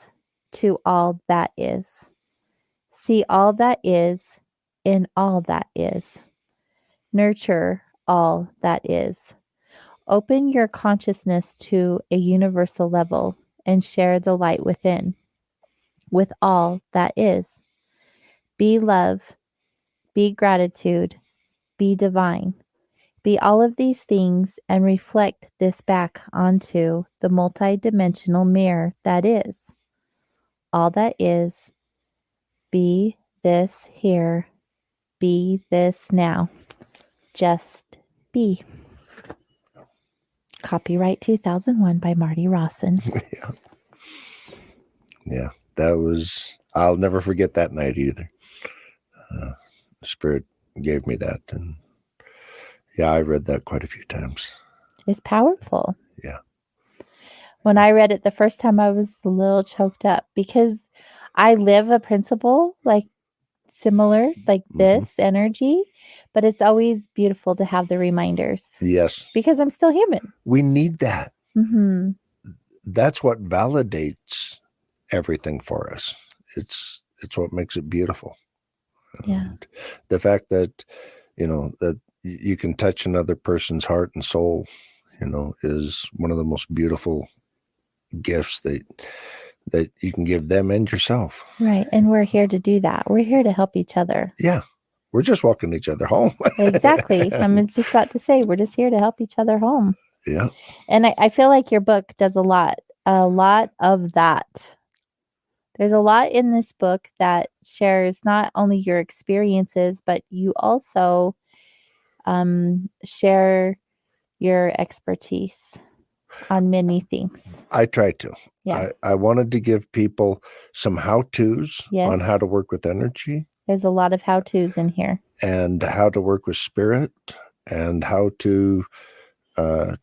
B: to all that is. See all that is in all that is. Nurture all that is. Open your consciousness to a universal level and share the light within, with all that is. Be love, be gratitude, be divine. Be all of these things and reflect this back onto the multidimensional mirror that is. All that is, be this here, be this now. Just be. Copyright 2001 by Marty Rawson.
C: Yeah, that was, I'll never forget that night either. Spirit gave me that, and yeah, I read that quite a few times.
B: It's powerful.
C: Yeah.
B: When I read it the first time, I was a little choked up, because I live a principle like similar, like this energy, but it's always beautiful to have the reminders.
C: Yes.
B: Because I'm still human.
C: We need that.
B: Mm-hmm.
C: That's what validates everything for us. It's what makes it beautiful.
B: Yeah.
C: And the fact that that you can touch another person's heart and soul, is one of the most beautiful gifts that you can give them and yourself.
B: Right. And we're here to do that. We're here to help each other.
C: Yeah. We're just walking each other home.
B: Exactly. I'm just about to say, we're just here to help each other home.
C: Yeah.
B: And I feel like your book does a lot of that. There's a lot in this book that shares not only your experiences, but you also share your expertise on many things.
C: I try to.
B: Yeah.
C: I wanted to give people some how-tos
B: Yes.
C: on how to work with energy.
B: There's a lot of how-tos in here.
C: And how to work with spirit, and how to, a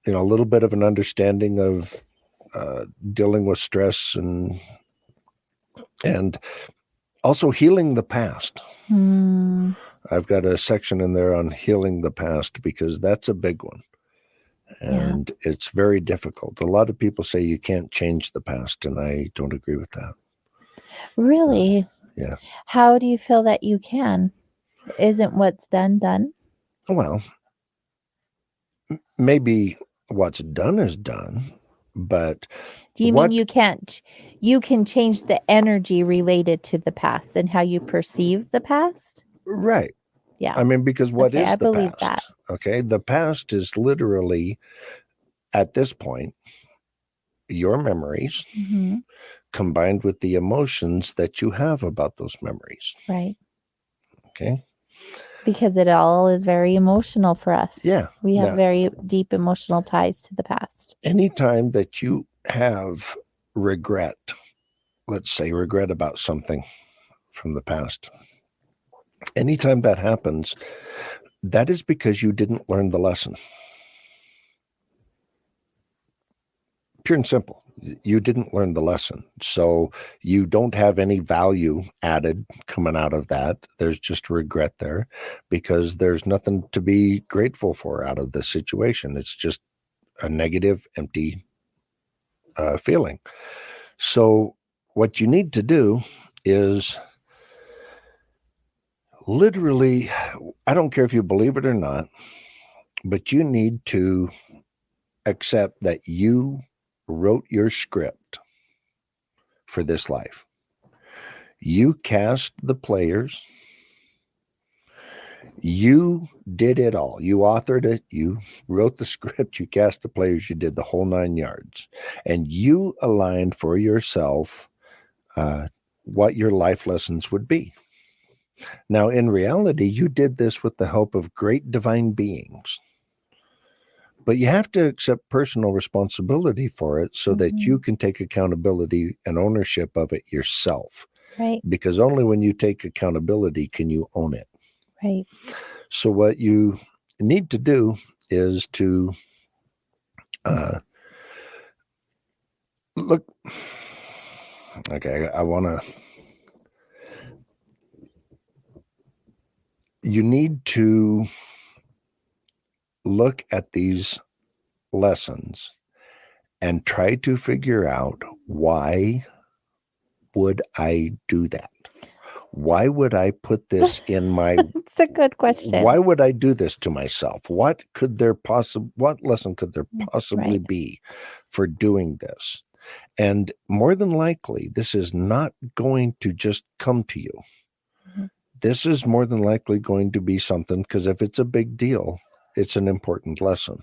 C: little bit of an understanding of dealing with stress and also healing the past. I've got a section in there on healing the past because that's a big one. And it's very difficult. A lot of people say you can't change the past, and I don't agree with that.
B: Really?
C: Yeah.
B: How do you feel that you can? Isn't what's done?
C: Well, maybe what's done is done, but
B: do you mean you can change the energy related to the past and how you perceive the past?
C: Right.
B: Yeah.
C: I mean, because what is
B: I
C: the
B: believe
C: past?
B: That.
C: Okay. The past is literally, at this point, your memories combined with the emotions that you have about those memories.
B: Right.
C: Okay.
B: Because it all is very emotional for us.
C: Yeah.
B: We have very deep emotional ties to the past.
C: Anytime that you have regret, let's say regret about something from the past, anytime that happens, that is because you didn't learn the lesson. Pure and simple. You didn't learn the lesson. So you don't have any value added coming out of that. There's just regret there because there's nothing to be grateful for out of the situation. It's just a negative, empty feeling. So what you need to do is literally, I don't care if you believe it or not, but you need to accept that you wrote your script for this life. You cast the players. You did it all. You authored it. You wrote the script. You cast the players. You did the whole 9 yards. And you aligned for yourself what your life lessons would be. Now, in reality, you did this with the help of great divine beings. But you have to accept personal responsibility for it so that you can take accountability and ownership of it yourself.
B: Right.
C: Because only when you take accountability can you own it.
B: Right.
C: So what you need to do is to look. Okay, you need to look at these lessons and try to figure out, why would I do that? Why would I put this in my...
B: It's a good question.
C: Why would I do this to myself? What lesson could there possibly be for doing this? And more than likely, this is not going to just come to you. This is more than likely going to be something, because if it's a big deal, it's an important lesson.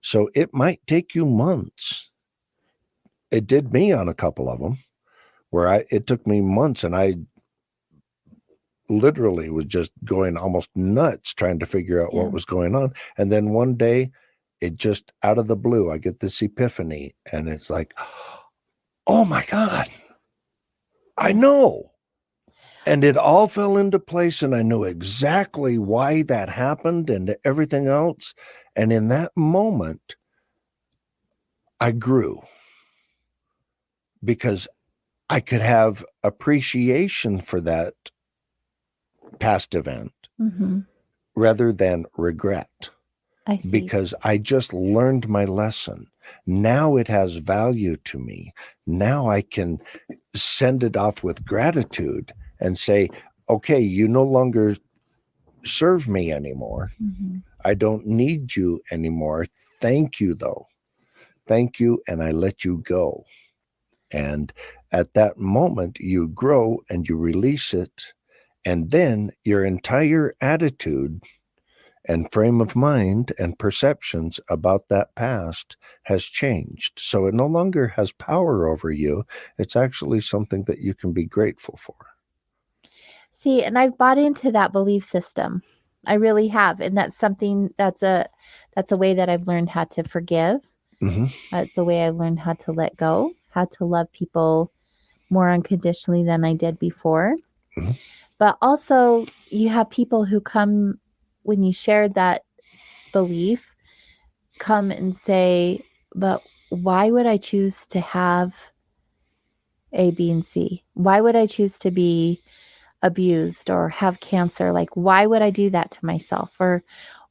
C: So it might take you months. It did me on a couple of them, where it took me months, and I literally was just going almost nuts trying to figure out what was going on. And then one day, it just out of the blue, I get this epiphany, and it's like, oh my God, I know. And it all fell into place, and I knew exactly why that happened and everything else. And in that moment, I grew, because I could have appreciation for that past event rather than regret.
B: I see.
C: Because I just learned my lesson. Now it has value to me. Now I can send it off with gratitude and say, okay, you no longer serve me anymore.
B: Mm-hmm.
C: I don't need you anymore. Thank you, though. Thank you, and I let you go. And at that moment, you grow and you release it. And then your entire attitude and frame of mind and perceptions about that past has changed. So it no longer has power over you. It's actually something that you can be grateful for.
B: See, and I've bought into that belief system. I really have. And that's something that's a way that I've learned how to forgive.
C: Mm-hmm.
B: It's a way I've learned how to let go, how to love people more unconditionally than I did before.
C: Mm-hmm.
B: But also you have people who come when you share that belief, come and say, but why would I choose to have A, B, and C? Why would I choose to be abused or have cancer? Like, why would I do that to myself? Or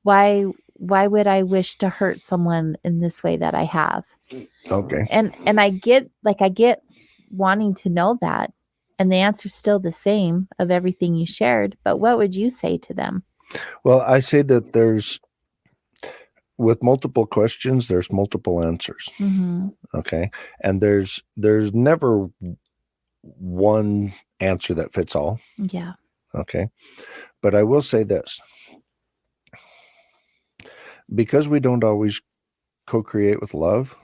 B: why would I wish to hurt someone in this way that I have?
C: Okay.
B: And I get wanting to know that. And the answer's still the same of everything you shared. But what would you say to them?
C: Well, I say that with multiple questions, there's multiple answers.
B: Mm-hmm.
C: Okay. And there's never one answer that fits all.
B: Yeah.
C: Okay. But I will say this. Because we don't always co-create with love,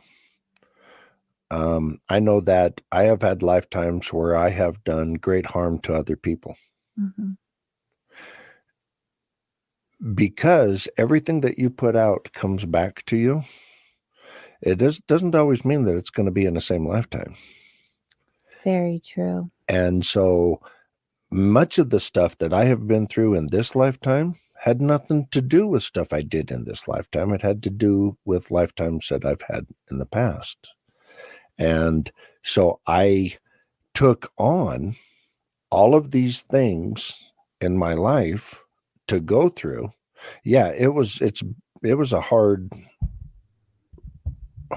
C: I know that I have had lifetimes where I have done great harm to other people.
B: Mm-hmm.
C: Because everything that you put out comes back to you, it doesn't always mean that it's going to be in the same lifetime.
B: Very true.
C: And so much of the stuff that I have been through in this lifetime had nothing to do with stuff I did in this lifetime. It had to do with lifetimes that I've had in the past. And so I took on all of these things in my life to go through. Yeah, it was a hard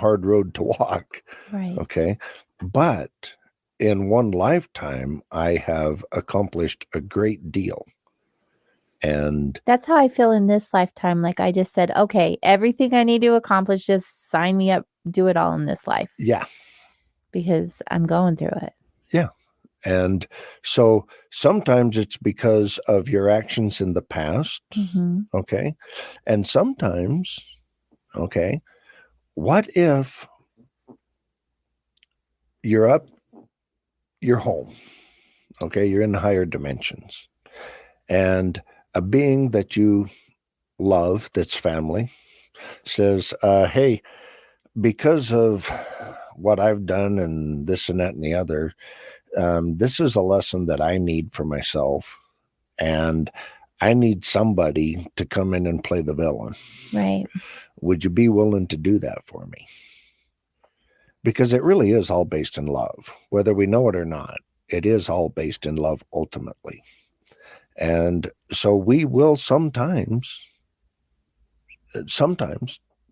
C: road to walk.
B: Right.
C: Okay. But in one lifetime, I have accomplished a great deal. And
B: that's how I feel in this lifetime. Like I just said, okay, everything I need to accomplish, just sign me up, do it all in this life.
C: Yeah.
B: Because I'm going through it.
C: Yeah. And so sometimes it's because of your actions in the past.
B: Mm-hmm.
C: Okay. And sometimes, okay, what if you're home, okay, you're in the higher dimensions, and a being that you love, that's family, says, hey, because of what I've done and this and that and the other, this is a lesson that I need for myself, and I need somebody to come in and play the villain.
B: Right.
C: Would you be willing to do that for me? Because it really is all based in love. Whether we know it or not, it is all based in love ultimately. And so we will sometimes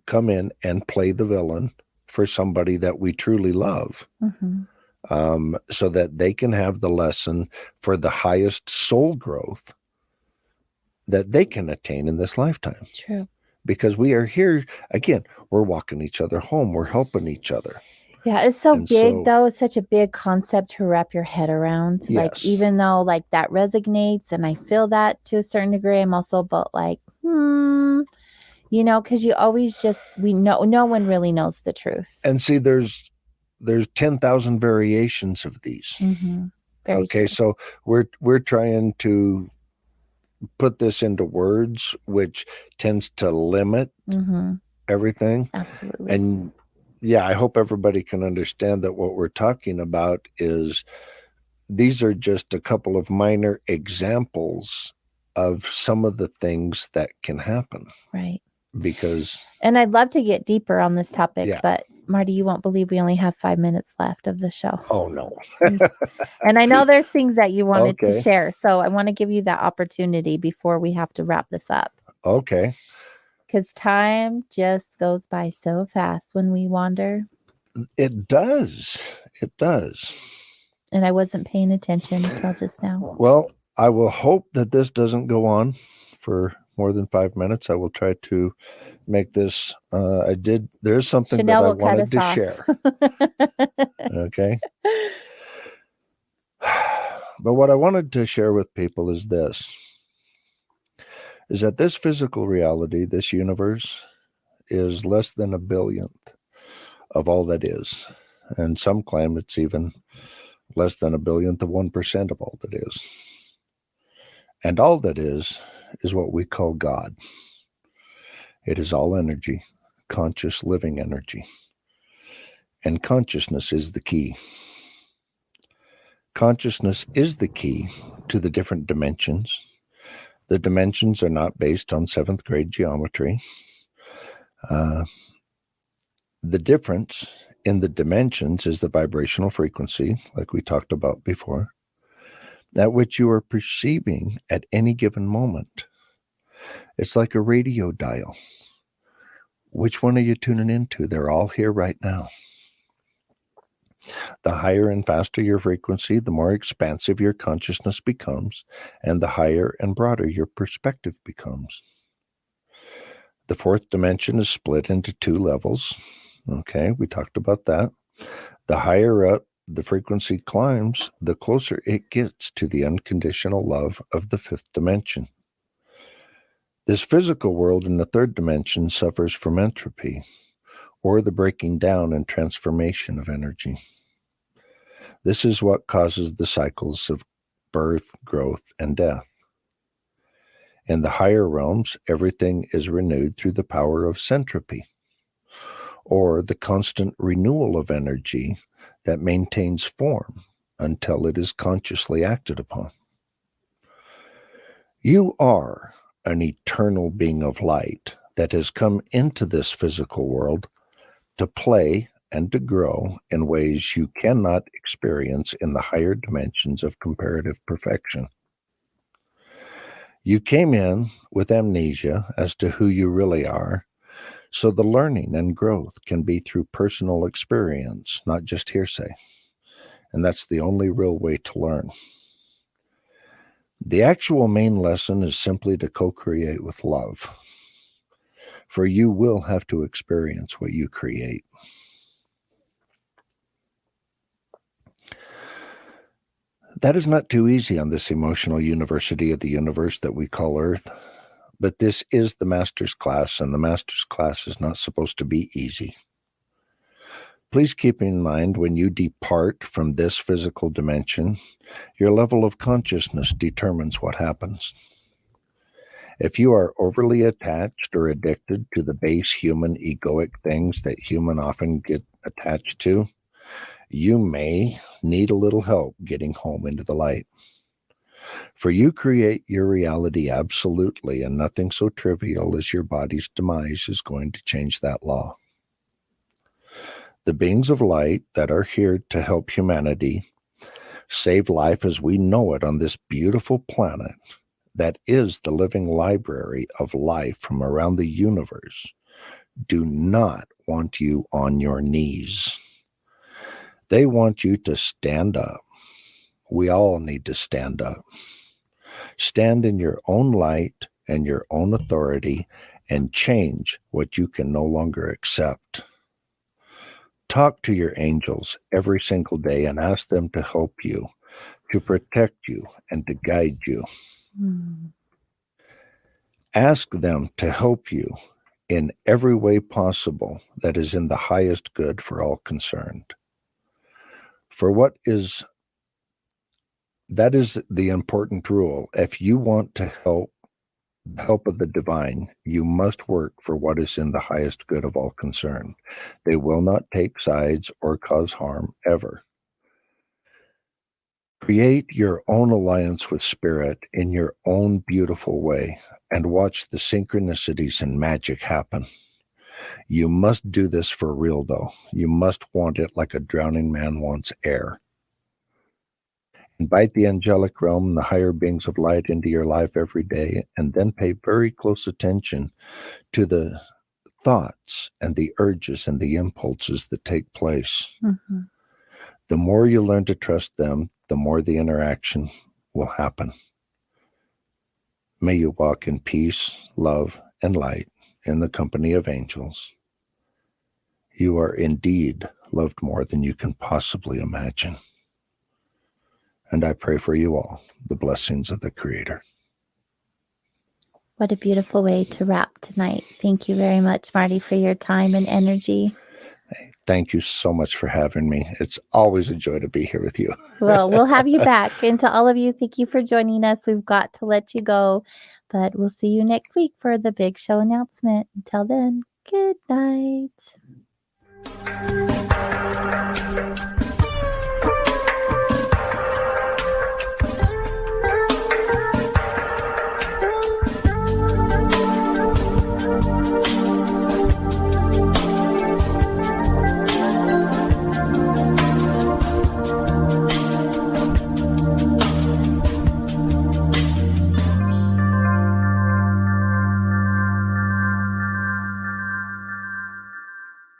C: come in and play the villain for somebody that we truly love.
B: Mm-hmm.
C: So that they can have the lesson for the highest soul growth that they can attain in this lifetime.
B: True.
C: Because we are here, again, we're walking each other home. We're helping each other.
B: Yeah, it's so big, though. It's such a big concept to wrap your head around.
C: Yes.
B: Like, even though, like, that resonates, and I feel that to a certain degree, I'm also about like, you know, because you always no one really knows the truth.
C: And see, there's 10,000 variations of these.
B: Mm-hmm.
C: Okay, true. So we're trying to put this into words, which tends to limit everything.
B: Absolutely.
C: And yeah, I hope everybody can understand that what we're talking about is these are just a couple of minor examples of some of the things that can happen.
B: Right.
C: And
B: I'd love to get deeper on this topic, but Marty, you won't believe we only have 5 minutes left of the show.
C: Oh, no.
B: And I know there's things that you wanted to share. So I want to give you that opportunity before we have to wrap this up.
C: Okay.
B: Because time just goes by so fast when we wander.
C: It does. It does.
B: And I wasn't paying attention until just now.
C: Well, I will hope that this doesn't go on for more than 5 minutes, I will try to make this. There's something
B: Chanel
C: that I
B: will cut
C: wanted
B: us
C: to
B: off.
C: share. Okay. But what I wanted to share with people is this, is that this physical reality, this universe, is less than a billionth of all that is. And some claim it's even less than a billionth of 1% of all that is. And all that is what we call God. It is all energy, conscious living energy. And consciousness is the key. Consciousness is the key to the different dimensions. The dimensions are not based on 7th grade geometry. The difference in the dimensions is the vibrational frequency, like we talked about before, at which you are perceiving at any given moment. It's like a radio dial. Which one are you tuning into? They're all here right now. The higher and faster your frequency, the more expansive your consciousness becomes, and the higher and broader your perspective becomes. The 4th dimension is split into 2 levels. Okay, we talked about that. The higher up the frequency climbs, the closer it gets to the unconditional love of the 5th dimension. This physical world in the 3rd dimension suffers from entropy, or the breaking down and transformation of energy. This is what causes the cycles of birth, growth, and death. In the higher realms, everything is renewed through the power of centropy, or the constant renewal of energy that maintains form until it is consciously acted upon. You are an eternal being of light that has come into this physical world to play and to grow in ways you cannot experience in the higher dimensions of comparative perfection. You came in with amnesia as to who you really are, so the learning and growth can be through personal experience, not just hearsay. And that's the only real way to learn. The actual main lesson is simply to co-create with love, for you will have to experience what you create. That is not too easy on this emotional university of the universe that we call Earth. But this is the master's class, and the master's class is not supposed to be easy. Please keep in mind when you depart from this physical dimension, your level of consciousness determines what happens. If you are overly attached or addicted to the base human egoic things that humans often get attached to, you may need a little help getting home into the light. For you create your reality absolutely, and nothing so trivial as your body's demise is going to change that law. The beings of light that are here to help humanity save life as we know it on this beautiful planet that is the living library of life from around the universe do not want you on your knees. They want you to stand up. We all need to stand up. Stand in your own light and your own authority and change what you can no longer accept. Talk to your angels every single day and ask them to help you, to protect you, and to guide you. Ask them to help you in every way possible that is in the highest good for all concerned. For that is the important rule. If you want to help the help of the divine, you must work for what is in the highest good of all concerned. They will not take sides or cause harm ever. Create your own alliance with spirit in your own beautiful way and watch the synchronicities and magic happen. You must do this for real, though. You must want it like a drowning man wants air. Invite the angelic realm and the higher beings of light into your life every day, and then pay very close attention to the thoughts and the urges and the impulses that take place. Mm-hmm. The more you learn to trust them, the more the interaction will happen. May you walk in peace, love, and light in the company of angels. You are indeed loved more than you can possibly imagine. And I pray for you all the blessings of the Creator.
B: What a beautiful way to wrap tonight. Thank you very much, Marty, for your time and energy.
C: Thank you so much for having me. It's always a joy to be here with you.
B: Well, we'll have you back. And to all of you, thank you for joining us. We've got to let you go, but we'll see you next week for the big show announcement. Until then, good night.